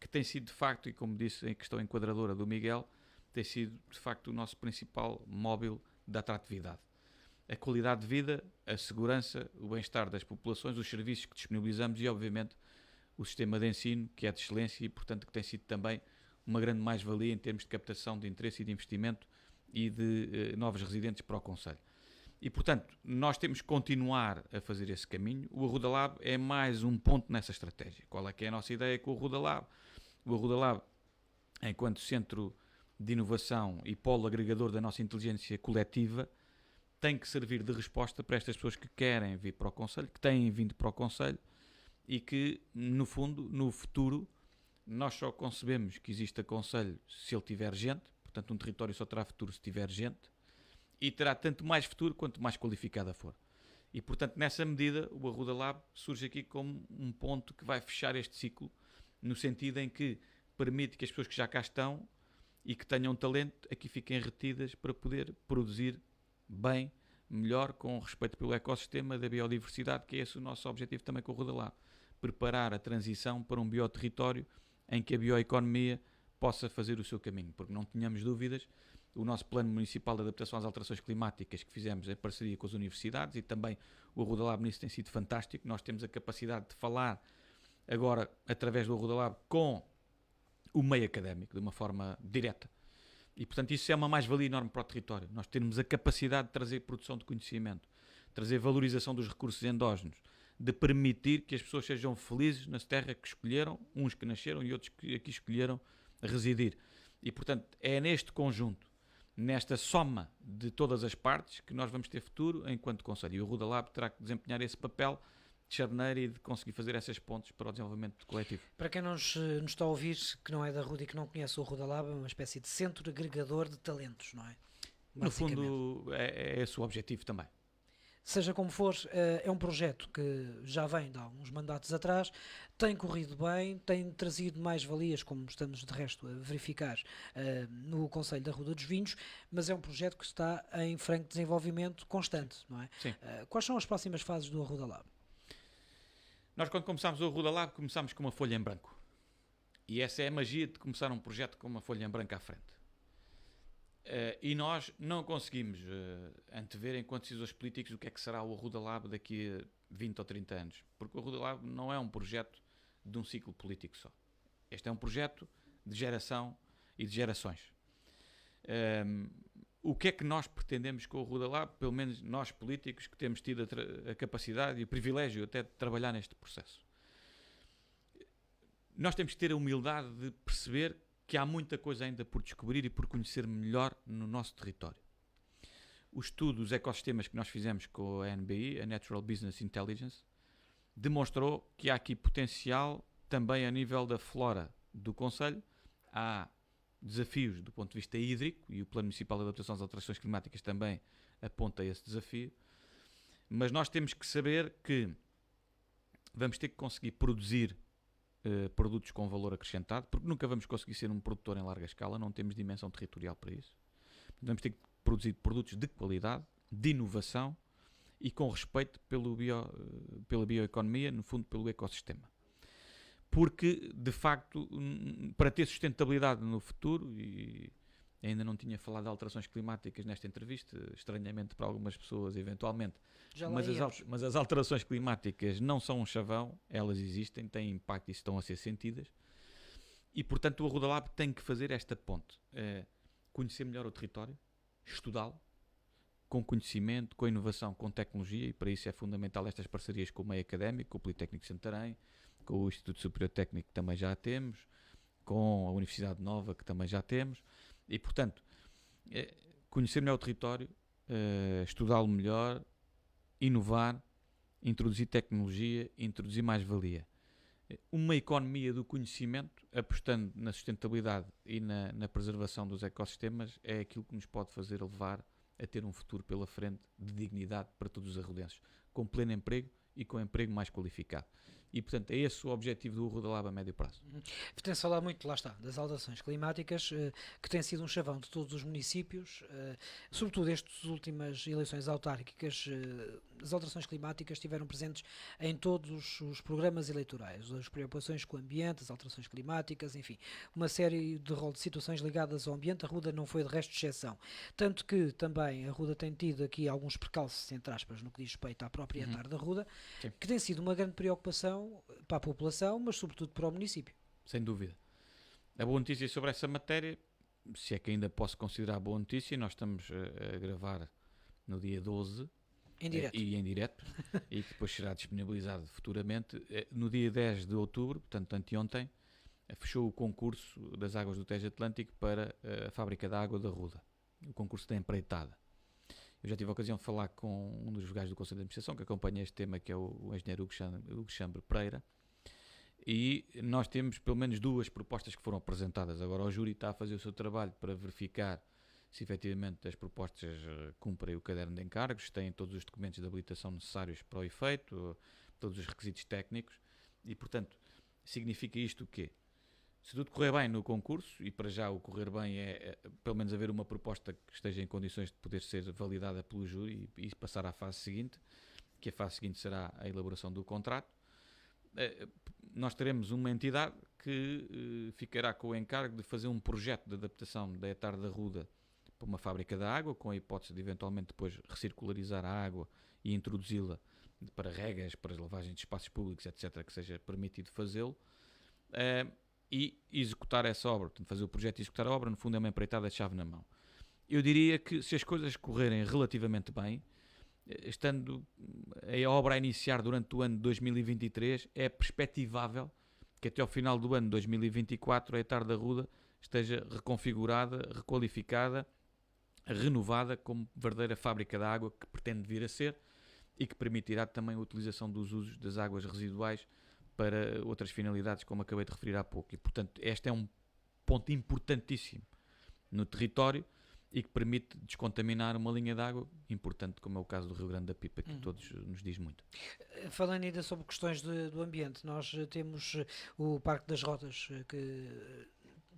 que tem sido de facto, e como disse em questão enquadradora do Miguel, tem sido de facto o nosso principal móvel da atratividade. A qualidade de vida, a segurança, o bem-estar das populações, os serviços que disponibilizamos e, obviamente, o sistema de ensino, que é de excelência e, portanto, que tem sido também uma grande mais-valia em termos de captação de interesse e de investimento e de novos residentes para o concelho. E, portanto, nós temos que continuar a fazer esse caminho. O Arruda Lab é mais um ponto nessa estratégia. Qual é que é a nossa ideia com o Arruda Lab? O Arruda Lab, enquanto centro de inovação e polo agregador da nossa inteligência coletiva, tem que servir de resposta para estas pessoas que querem vir para o concelho, que têm vindo para o concelho e que, no fundo, no futuro, nós só concebemos que exista concelho se ele tiver gente. Portanto, um território só terá futuro se tiver gente, e terá tanto mais futuro quanto mais qualificada for. E, portanto, nessa medida, o Arruda Lab surge aqui como um ponto que vai fechar este ciclo, no sentido em que permite que as pessoas que já cá estão e que tenham talento aqui fiquem retidas para poder produzir bem, melhor, com respeito pelo ecossistema da biodiversidade, que é esse o nosso objetivo também com o Arruda Lab. Preparar a transição para um bioterritório em que a bioeconomia possa fazer o seu caminho, porque não tenhamos dúvidas, o nosso Plano Municipal de Adaptação às Alterações Climáticas que fizemos em parceria com as universidades e também o Arruda Lab nisso tem sido fantástico. Nós temos a capacidade de falar agora, através do Arruda Lab, com o meio académico, de uma forma direta. E, portanto, isso é uma mais-valia enorme para o território. Nós temos a capacidade de trazer produção de conhecimento, trazer valorização dos recursos endógenos, de permitir que as pessoas sejam felizes na terra que escolheram, uns que nasceram e outros que aqui escolheram residir. E, portanto, é neste conjunto, nesta soma de todas as partes, que nós vamos ter futuro enquanto Conselho. E o Ruda Lab terá que desempenhar esse papel de charneira e de conseguir fazer essas pontes para o desenvolvimento coletivo. Para quem nos está a ouvir, que não é da Ruda e que não conhece o Ruda Lab, é uma espécie de centro agregador de talentos, não é? No fundo, é esse o objetivo também. Seja como for, é um projeto que já vem de alguns mandatos atrás, tem corrido bem, tem trazido mais valias, como estamos de resto a verificar no Conselho da Ruda dos Vinhos, mas é um projeto que está em franco desenvolvimento constante, não é? Sim. Quais são as próximas fases do Ruda Lab? Nós, quando começámos o Ruda Lab, começámos com uma folha em branco. E essa é a magia de começar um projeto com uma folha em branco à frente. E nós não conseguimos antever, enquanto decisores políticos, o que é que será o Ruda Lab daqui a 20 ou 30 anos. Porque o Ruda Lab não é um projeto de um ciclo político só. Este é um projeto de geração e de gerações. O que é que nós pretendemos com o Ruda Lab, pelo menos nós políticos, que temos tido a capacidade e o privilégio até de trabalhar neste processo? Nós temos que ter a humildade de perceber que há muita coisa ainda por descobrir e por conhecer melhor no nosso território. O estudo dos ecossistemas que nós fizemos com a NBI, a Natural Business Intelligence, demonstrou que há aqui potencial também a nível da flora do Conselho. Há desafios do ponto de vista hídrico, e o Plano Municipal de Adaptação às Alterações Climáticas também aponta esse desafio, mas nós temos que saber que vamos ter que conseguir produzir produtos com valor acrescentado, porque nunca vamos conseguir ser um produtor em larga escala, não temos dimensão territorial para isso. Vamos ter que produzir produtos de qualidade, de inovação e com respeito pela bioeconomia, no fundo pelo ecossistema. Porque, de facto, para ter sustentabilidade no futuro, e ainda não tinha falado de alterações climáticas nesta entrevista, estranhamente para algumas pessoas, eventualmente, mas as alterações climáticas não são um chavão, elas existem, têm impacto e estão a ser sentidas, e portanto o Ruda Lab tem que fazer esta ponte, conhecer melhor o território, estudá-lo, com conhecimento, com inovação, com tecnologia, e para isso é fundamental estas parcerias com o meio académico, com o Politécnico de Santarém, com o Instituto Superior Técnico, que também já temos, com a Universidade Nova, que também já temos, e portanto, conhecer melhor o território, estudá-lo melhor, inovar, introduzir tecnologia, introduzir mais-valia. Uma economia do conhecimento, apostando na sustentabilidade e na preservação dos ecossistemas, é aquilo que nos pode fazer levar a ter um futuro pela frente de dignidade para todos os arrudenses, com pleno emprego e com emprego mais qualificado. E, portanto, é esse o objetivo do Ruda Lab a médio prazo. Tem-se falado muito, lá está, das alterações climáticas, que tem sido um chavão de todos os municípios, sobretudo estas últimas eleições autárquicas. As alterações climáticas estiveram presentes em todos os programas eleitorais, as preocupações com o ambiente, as alterações climáticas, enfim, uma série de situações ligadas ao ambiente. A Ruda não foi de resto de exceção. Tanto que também a Ruda tem tido aqui alguns percalços, entre aspas, no que diz respeito à própria da Ruda, sim, que tem sido uma grande preocupação para a população, mas sobretudo para o município. Sem dúvida. A boa notícia sobre essa matéria, se é que ainda posso considerar boa notícia, nós estamos a gravar no dia 12 em direto. E em direto, e que depois será disponibilizado futuramente. No dia 10 de outubro, portanto anteontem, fechou o concurso das águas do Tejo Atlântico para a fábrica da água da Ruda, o concurso da empreitada. Eu já tive a ocasião de falar com um dos vogais do Conselho de Administração que acompanha este tema, que é o engenheiro Hugo Chambre Pereira, e nós temos pelo menos duas propostas que foram apresentadas. Agora o júri está a fazer o seu trabalho para verificar se efetivamente as propostas cumprem o caderno de encargos, têm todos os documentos de habilitação necessários para o efeito, todos os requisitos técnicos, e portanto significa isto o quê? Se tudo correr bem no concurso, e para já o correr bem é pelo menos haver uma proposta que esteja em condições de poder ser validada pelo júri e passar à fase seguinte, que a fase seguinte será a elaboração do contrato, nós teremos uma entidade que ficará com o encargo de fazer um projeto de adaptação da hectare da Ruda para uma fábrica da água, com a hipótese de eventualmente depois recircularizar a água e introduzi-la para regas, para lavagem de espaços públicos, etc., que seja permitido fazê-lo. E executar essa obra, portanto, fazer o projeto e executar a obra, no fundo é uma empreitada de chave na mão. Eu diria que se as coisas correrem relativamente bem, estando a obra a iniciar durante o ano de 2023, é perspectivável que até ao final do ano de 2024 a Etar da Ruda esteja reconfigurada, requalificada, renovada como verdadeira fábrica de água que pretende vir a ser e que permitirá também a utilização dos usos das águas residuais para outras finalidades, como acabei de referir há pouco. E, portanto, este é um ponto importantíssimo no território e que permite descontaminar uma linha de água importante, como é o caso do Rio Grande da Pipa, que todos nos diz muito. Falando ainda sobre questões do ambiente, nós temos o Parque das Rotas, que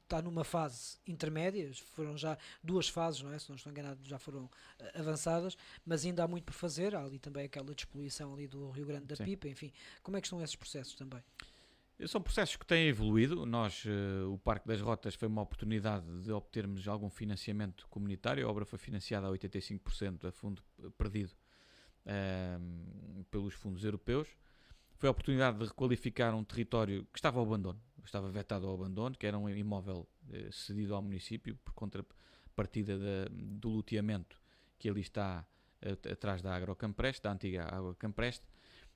está numa fase intermédia, foram já 2 fases, não é? Se não estou enganado, já foram avançadas, mas ainda há muito por fazer. Há ali também aquela despoluição ali do Rio Grande da Pipa, enfim. Como é que estão esses processos também? São processos que têm evoluído. Nós, o Parque das Rotas foi uma oportunidade de obtermos algum financiamento comunitário. A obra foi financiada a 85% a fundo perdido pelos fundos europeus. Foi a oportunidade de requalificar um território que estava ao abandono, estava vetado ao abandono, que era um imóvel cedido ao município por contrapartida do loteamento que ali está atrás da Agrocampreste, da antiga Água Campreste.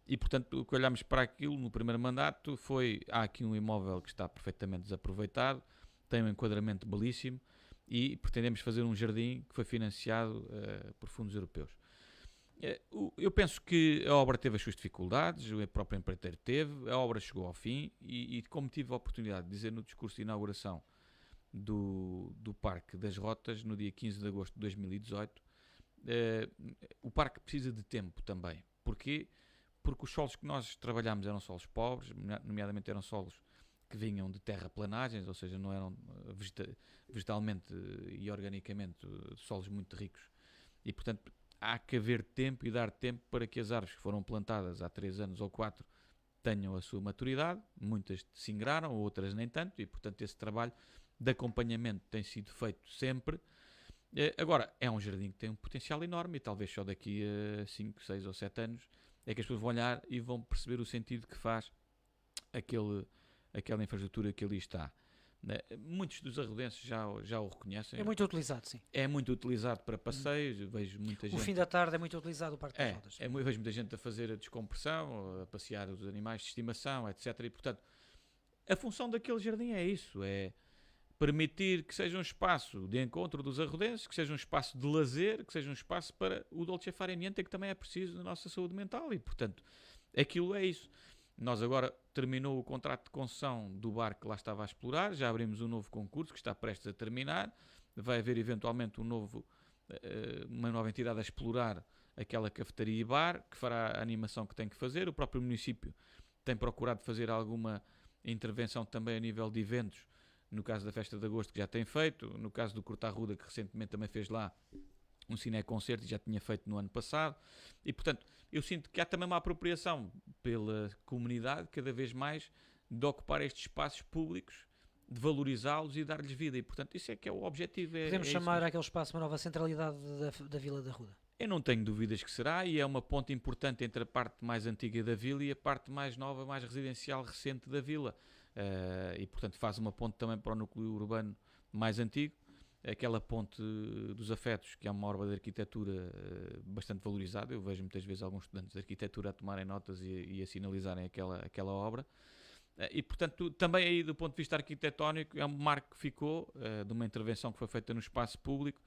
E, portanto, o que olhámos para aquilo no primeiro mandato foi: há aqui um imóvel que está perfeitamente desaproveitado, tem um enquadramento belíssimo e pretendemos fazer um jardim que foi financiado por fundos europeus. Eu penso que a obra teve as suas dificuldades, o próprio empreiteiro teve, a obra chegou ao fim e como tive a oportunidade de dizer no discurso de inauguração do Parque das Rotas, no dia 15 de agosto de 2018, o parque precisa de tempo também. Porquê? Porque os solos que nós trabalhámos eram solos pobres, nomeadamente eram solos que vinham de terraplanagens, ou seja, não eram vegetalmente e organicamente solos muito ricos. E, portanto, há que haver tempo e dar tempo para que as árvores que foram plantadas há 3 anos ou 4 tenham a sua maturidade. Muitas se ingraram, outras nem tanto, e, portanto, esse trabalho de acompanhamento tem sido feito sempre. Agora, é um jardim que tem um potencial enorme e talvez só daqui a 5, 6 ou 7 anos é que as pessoas vão olhar e vão perceber o sentido que faz aquela infraestrutura que ali está. Muitos dos arrodenses já o reconhecem. É muito utilizado, sim. É muito utilizado para passeios. Vejo muita gente. O fim da tarde é muito utilizado o Parque das Rotas. Vejo muita gente a fazer a descompressão, a passear os animais de estimação, etc. E, portanto, a função daquele jardim é isso: é permitir que seja um espaço de encontro dos arrodenses, que seja um espaço de lazer, que seja um espaço para o dolce fare niente, que também é preciso na nossa saúde mental. E, portanto, aquilo é isso. Nós agora terminou o contrato de concessão do bar que lá estava a explorar, já abrimos um novo concurso que está prestes a terminar, vai haver eventualmente uma nova entidade a explorar aquela cafetaria e bar, que fará a animação que tem que fazer. O próprio município tem procurado fazer alguma intervenção também a nível de eventos, no caso da Festa de Agosto, que já tem feito, no caso do Corta Arruda, que recentemente também fez lá um cineconcerto e já tinha feito no ano passado. E, portanto, eu sinto que há também uma apropriação pela comunidade, cada vez mais, de ocupar estes espaços públicos, de valorizá-los e dar-lhes vida. E, portanto, isso é que é o objetivo. Podemos chamar aquele espaço uma nova centralidade da Vila da Ruda? Eu não tenho dúvidas que será, e é uma ponte importante entre a parte mais antiga da vila e a parte mais nova, mais residencial, recente da vila. E, portanto, faz uma ponte também para o núcleo urbano mais antigo. Aquela ponte dos afetos, que é uma obra de arquitetura bastante valorizada. Eu vejo muitas vezes alguns estudantes de arquitetura a tomarem notas e a sinalizarem aquela obra. E, portanto, também aí do ponto de vista arquitetónico é um marco que ficou de uma intervenção que foi feita no espaço público,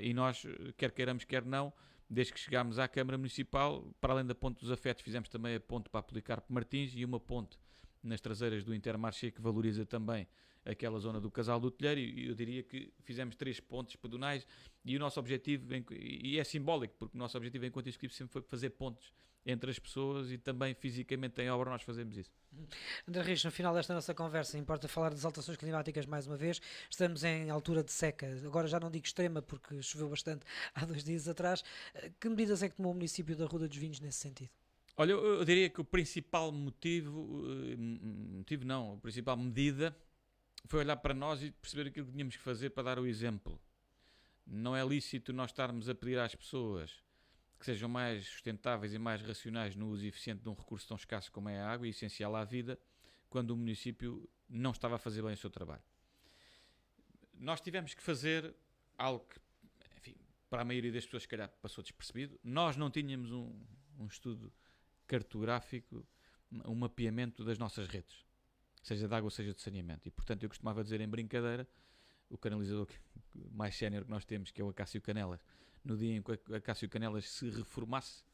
e nós, quer queiramos, quer não, desde que chegámos à Câmara Municipal, para além da ponte dos afetos, fizemos também a ponte para a Policarpo Martins e uma ponte nas traseiras do Intermarché, que valoriza também aquela zona do Casal do Telheiro, e eu diria que fizemos 3 pontes pedonais, e o nosso objetivo, e é simbólico, porque o nosso objetivo enquanto executivo sempre foi fazer pontes entre as pessoas, e também fisicamente em obra nós fazemos isso. André Rios, no final desta nossa conversa, importa falar das alterações climáticas mais uma vez. Estamos em altura de seca, agora já não digo extrema porque choveu bastante há 2 dias atrás. Que medidas é que tomou o município da Ruda dos Vinhos nesse sentido? Olha, eu diria que o principal a principal medida foi olhar para nós e perceber aquilo que tínhamos que fazer para dar o exemplo. Não é lícito nós estarmos a pedir às pessoas que sejam mais sustentáveis e mais racionais no uso eficiente de um recurso tão escasso como é a água e essencial à vida, quando o município não estava a fazer bem o seu trabalho. Nós tivemos que fazer algo que, enfim, para a maioria das pessoas, se calhar, passou despercebido. Nós não tínhamos um estudo cartográfico, um mapeamento das nossas redes, seja de água, seja de saneamento. E, portanto, eu costumava dizer em brincadeira, o canalizador mais sénior que nós temos, que é o Acácio Canelas, no dia em que o Acácio Canelas se reformasse,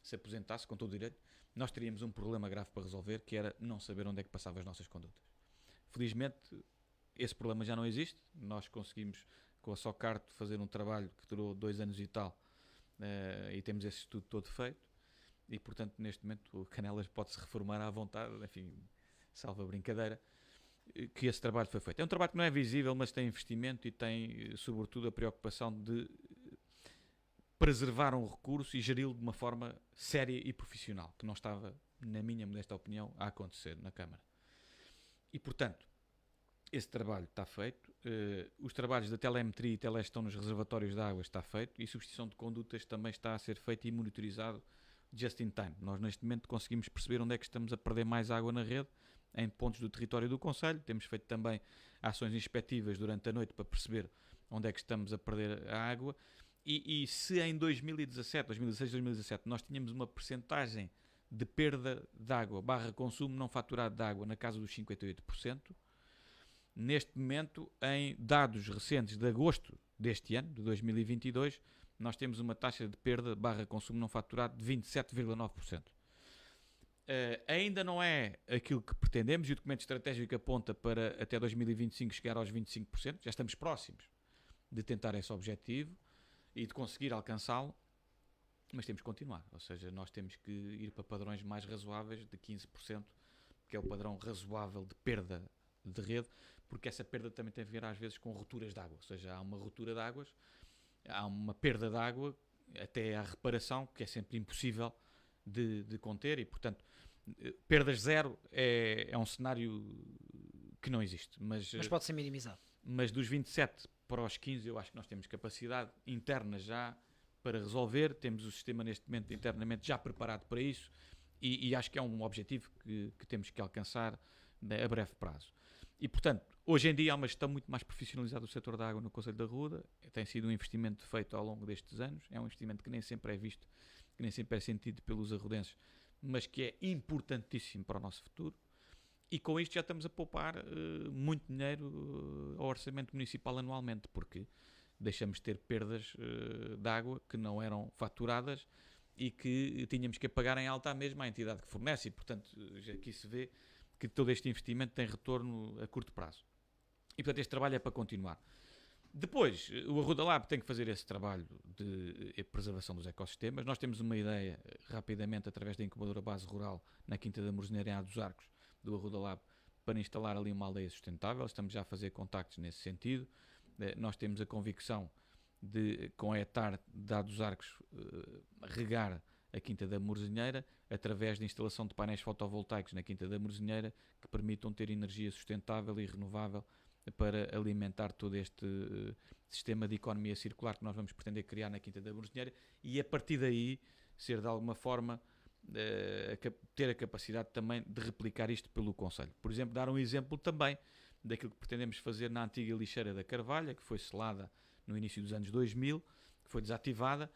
se aposentasse, com todo o direito, nós teríamos um problema grave para resolver, que era não saber onde é que passavam as nossas condutas. Felizmente, esse problema já não existe. Nós conseguimos, com a Socarto, fazer um trabalho que durou 2 anos e tal, e temos esse estudo todo feito, e, portanto, neste momento, o Canelas pode-se reformar à vontade, enfim, salva a brincadeira, que esse trabalho foi feito. É um trabalho que não é visível, mas tem investimento e tem, sobretudo, a preocupação de preservar um recurso e geri-lo de uma forma séria e profissional, que não estava, na minha modesta opinião, a acontecer na Câmara. E, portanto, esse trabalho está feito. Os trabalhos da telemetria e telegestão nos reservatórios de água está feito, e substituição de condutas também está a ser feita e monitorizado just in time. Nós, neste momento, conseguimos perceber onde é que estamos a perder mais água na rede, em pontos do território do Conselho. Temos feito também ações inspectivas durante a noite para perceber onde é que estamos a perder a água. E se em 2016, 2017, nós tínhamos uma percentagem de perda de água / consumo não faturado de água na casa dos 58%, neste momento, em dados recentes de agosto deste ano, de 2022, nós temos uma taxa de perda / consumo não faturado de 27,9%. Ainda não é aquilo que pretendemos, e o documento estratégico aponta para até 2025 chegar aos 25%. Já estamos próximos de tentar esse objetivo e de conseguir alcançá-lo, mas temos que continuar. Ou seja, nós temos que ir para padrões mais razoáveis de 15%, que é o padrão razoável de perda de rede, porque essa perda também tem a ver às vezes com rupturas de água. Ou seja, há uma ruptura de águas, há uma perda de água até à reparação, que é sempre impossível de conter, e, portanto, perdas zero é um cenário que não existe. Mas pode ser minimizado. Mas dos 27 para os 15, eu acho que nós temos capacidade interna já para resolver. Temos o sistema neste momento internamente já preparado para isso, e acho que é um objetivo que temos que alcançar a breve prazo. E, portanto, hoje em dia há uma gestão muito mais profissionalizada do setor da água no Conselho da Arruda. Tem sido um investimento feito ao longo destes anos. É um investimento que nem sempre é visto, que nem sempre é sentido pelos arrudenses, mas que é importantíssimo para o nosso futuro. E com isto já estamos a poupar muito dinheiro ao orçamento municipal anualmente, porque deixamos de ter perdas de água que não eram faturadas e que tínhamos que pagar em alta mesmo à entidade que fornece, e, portanto, aqui se vê que todo este investimento tem retorno a curto prazo. E, portanto, este trabalho é para continuar. Depois, o Arruda Lab tem que fazer esse trabalho de preservação dos ecossistemas. Nós temos uma ideia, rapidamente, através da incubadora Base Rural, na Quinta da Morosinheira, em Á dos Arcos, do Arruda Lab, para instalar ali uma aldeia sustentável. Estamos já a fazer contactos nesse sentido. Nós temos a convicção de, com a ETAR de Á dos Arcos, regar a Quinta da Morosinheira através da instalação de painéis fotovoltaicos na Quinta da Morosinheira, que permitam ter energia sustentável e renovável para alimentar todo este sistema de economia circular que nós vamos pretender criar na Quinta da Morosinheira, e a partir daí ser de alguma forma ter a capacidade também de replicar isto pelo Conselho. Por exemplo, dar um exemplo também daquilo que pretendemos fazer na antiga lixeira da Carvalha, que foi selada no início dos anos 2000, que foi desativada,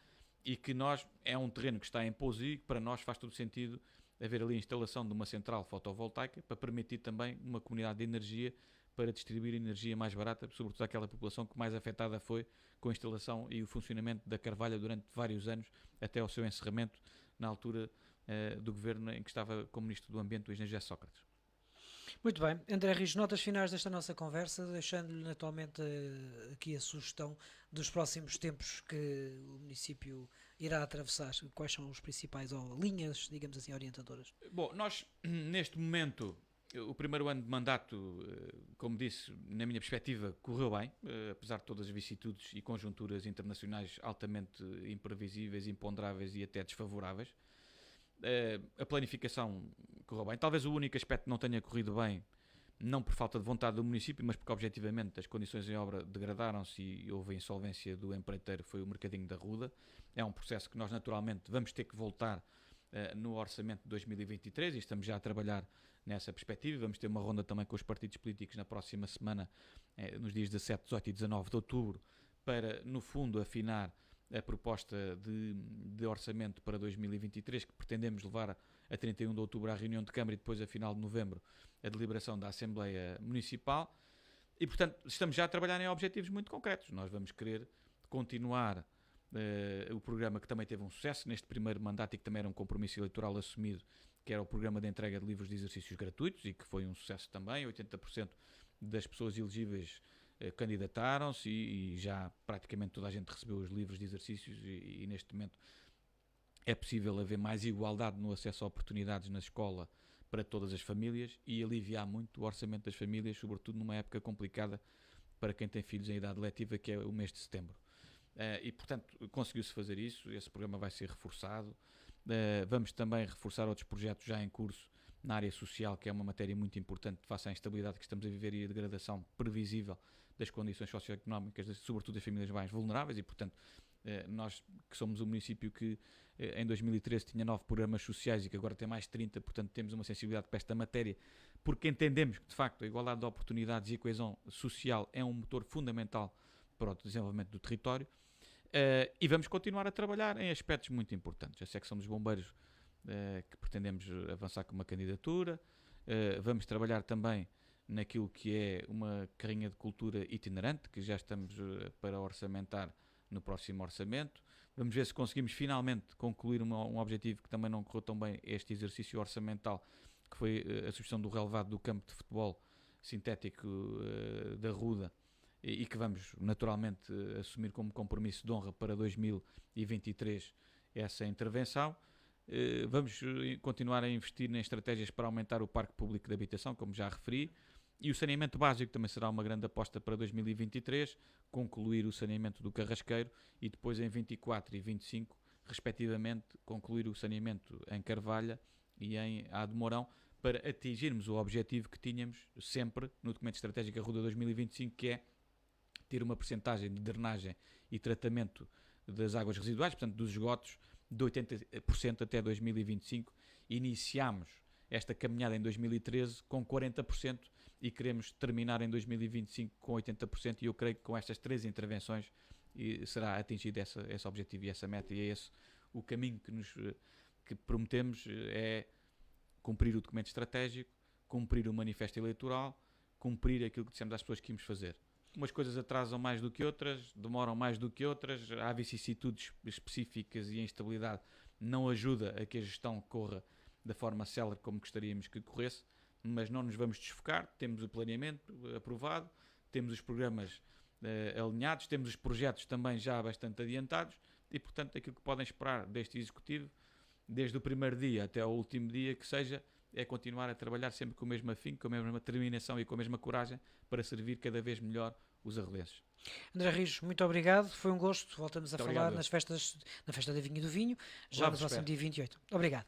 e que é um terreno que está em pouso, e que para nós faz todo sentido haver ali a instalação de uma central fotovoltaica para permitir também uma comunidade de energia, para distribuir energia mais barata, sobretudo àquela população que mais afetada foi com a instalação e o funcionamento da Carvalha durante vários anos, até ao seu encerramento, na altura do governo em que estava como Ministro do Ambiente o engenheiro José Sócrates. Muito bem. André Rijo, notas finais desta nossa conversa, deixando-lhe atualmente aqui a sugestão dos próximos tempos que o município irá atravessar. Quais são os principais, ou linhas, digamos assim, orientadoras? Bom, nós, neste momento, o primeiro ano de mandato, como disse, na minha perspectiva, correu bem, apesar de todas as vicissitudes e conjunturas internacionais altamente imprevisíveis, imponderáveis e até desfavoráveis. A planificação correu bem. Talvez o único aspecto que não tenha corrido bem, não por falta de vontade do município, mas porque objetivamente as condições em obra degradaram-se e houve a insolvência do empreiteiro, foi o Mercadinho da Ruda. É um processo que nós naturalmente vamos ter que voltar no orçamento de 2023, e estamos já a trabalhar nessa perspectiva. Vamos ter uma ronda também com os partidos políticos na próxima semana, nos dias 17, 18 e 19 de outubro, para, no fundo, afinar a proposta de orçamento para 2023, que pretendemos levar a 31 de outubro à reunião de Câmara e depois a final de novembro a deliberação da Assembleia Municipal. E, portanto, estamos já a trabalhar em objetivos muito concretos. Nós vamos querer continuar o programa que também teve um sucesso neste primeiro mandato e que também era um compromisso eleitoral assumido, que era o programa de entrega de livros de exercícios gratuitos, e que foi um sucesso também. 80% das pessoas elegíveis candidataram-se e já praticamente toda a gente recebeu os livros de exercícios e neste momento é possível haver mais igualdade no acesso a oportunidades na escola para todas as famílias e aliviar muito o orçamento das famílias, sobretudo numa época complicada para quem tem filhos em idade letiva, que é o mês de setembro. E, portanto, conseguiu-se fazer isso, esse programa vai ser reforçado. Vamos também reforçar outros projetos já em curso na área social, que é uma matéria muito importante face à instabilidade que estamos a viver e a degradação previsível das condições socioeconómicas, sobretudo das famílias mais vulneráveis, e, portanto, nós que somos um município que em 2013 tinha 9 programas sociais e que agora tem mais 30, portanto temos uma sensibilidade para esta matéria, porque entendemos que de facto a igualdade de oportunidades e a coesão social é um motor fundamental para o desenvolvimento do território, e vamos continuar a trabalhar em aspectos muito importantes. A secção dos bombeiros, que pretendemos avançar com uma candidatura, vamos trabalhar também naquilo que é uma carrinha de cultura itinerante, que já estamos para orçamentar no próximo orçamento. Vamos ver se conseguimos finalmente concluir um objetivo que também não correu tão bem este exercício orçamental, que foi a substituição do relevado do campo de futebol sintético da Ruda, e que vamos naturalmente assumir como compromisso de honra para 2023 essa intervenção. Vamos continuar a investir em estratégias para aumentar o parque público de habitação, como já referi, e o saneamento básico também será uma grande aposta para 2023, concluir o saneamento do Carrasqueiro e depois em 24 e 25, respectivamente, concluir o saneamento em Carvalha e em Ademorão, para atingirmos o objetivo que tínhamos sempre no documento estratégico Arruda 2025, que é ter uma percentagem de drenagem e tratamento das águas residuais, portanto dos esgotos, de 80% até 2025. Iniciámos esta caminhada em 2013 com 40% e queremos terminar em 2025 com 80%, e eu creio que com estas 3 intervenções será atingido esse objetivo e essa meta, e é esse o caminho que prometemos, é cumprir o documento estratégico, cumprir o manifesto eleitoral, cumprir aquilo que dissemos às pessoas que íamos fazer. Umas coisas atrasam mais do que outras, demoram mais do que outras, há vicissitudes específicas e a instabilidade não ajuda a que a gestão corra da forma célere como gostaríamos que corresse, mas não nos vamos desfocar. Temos o planeamento aprovado, temos os programas alinhados, temos os projetos também já bastante adiantados e, portanto, aquilo que podem esperar deste Executivo, desde o primeiro dia até ao último dia que seja, é continuar a trabalhar sempre com o mesmo afinco, com a mesma determinação e com a mesma coragem para servir cada vez melhor os arrelenses. André Rijo, muito obrigado, foi um gosto. Voltamos a Muito falar obrigado. na festa da Vinha e do Vinho, já no próximo dia 28. Obrigado.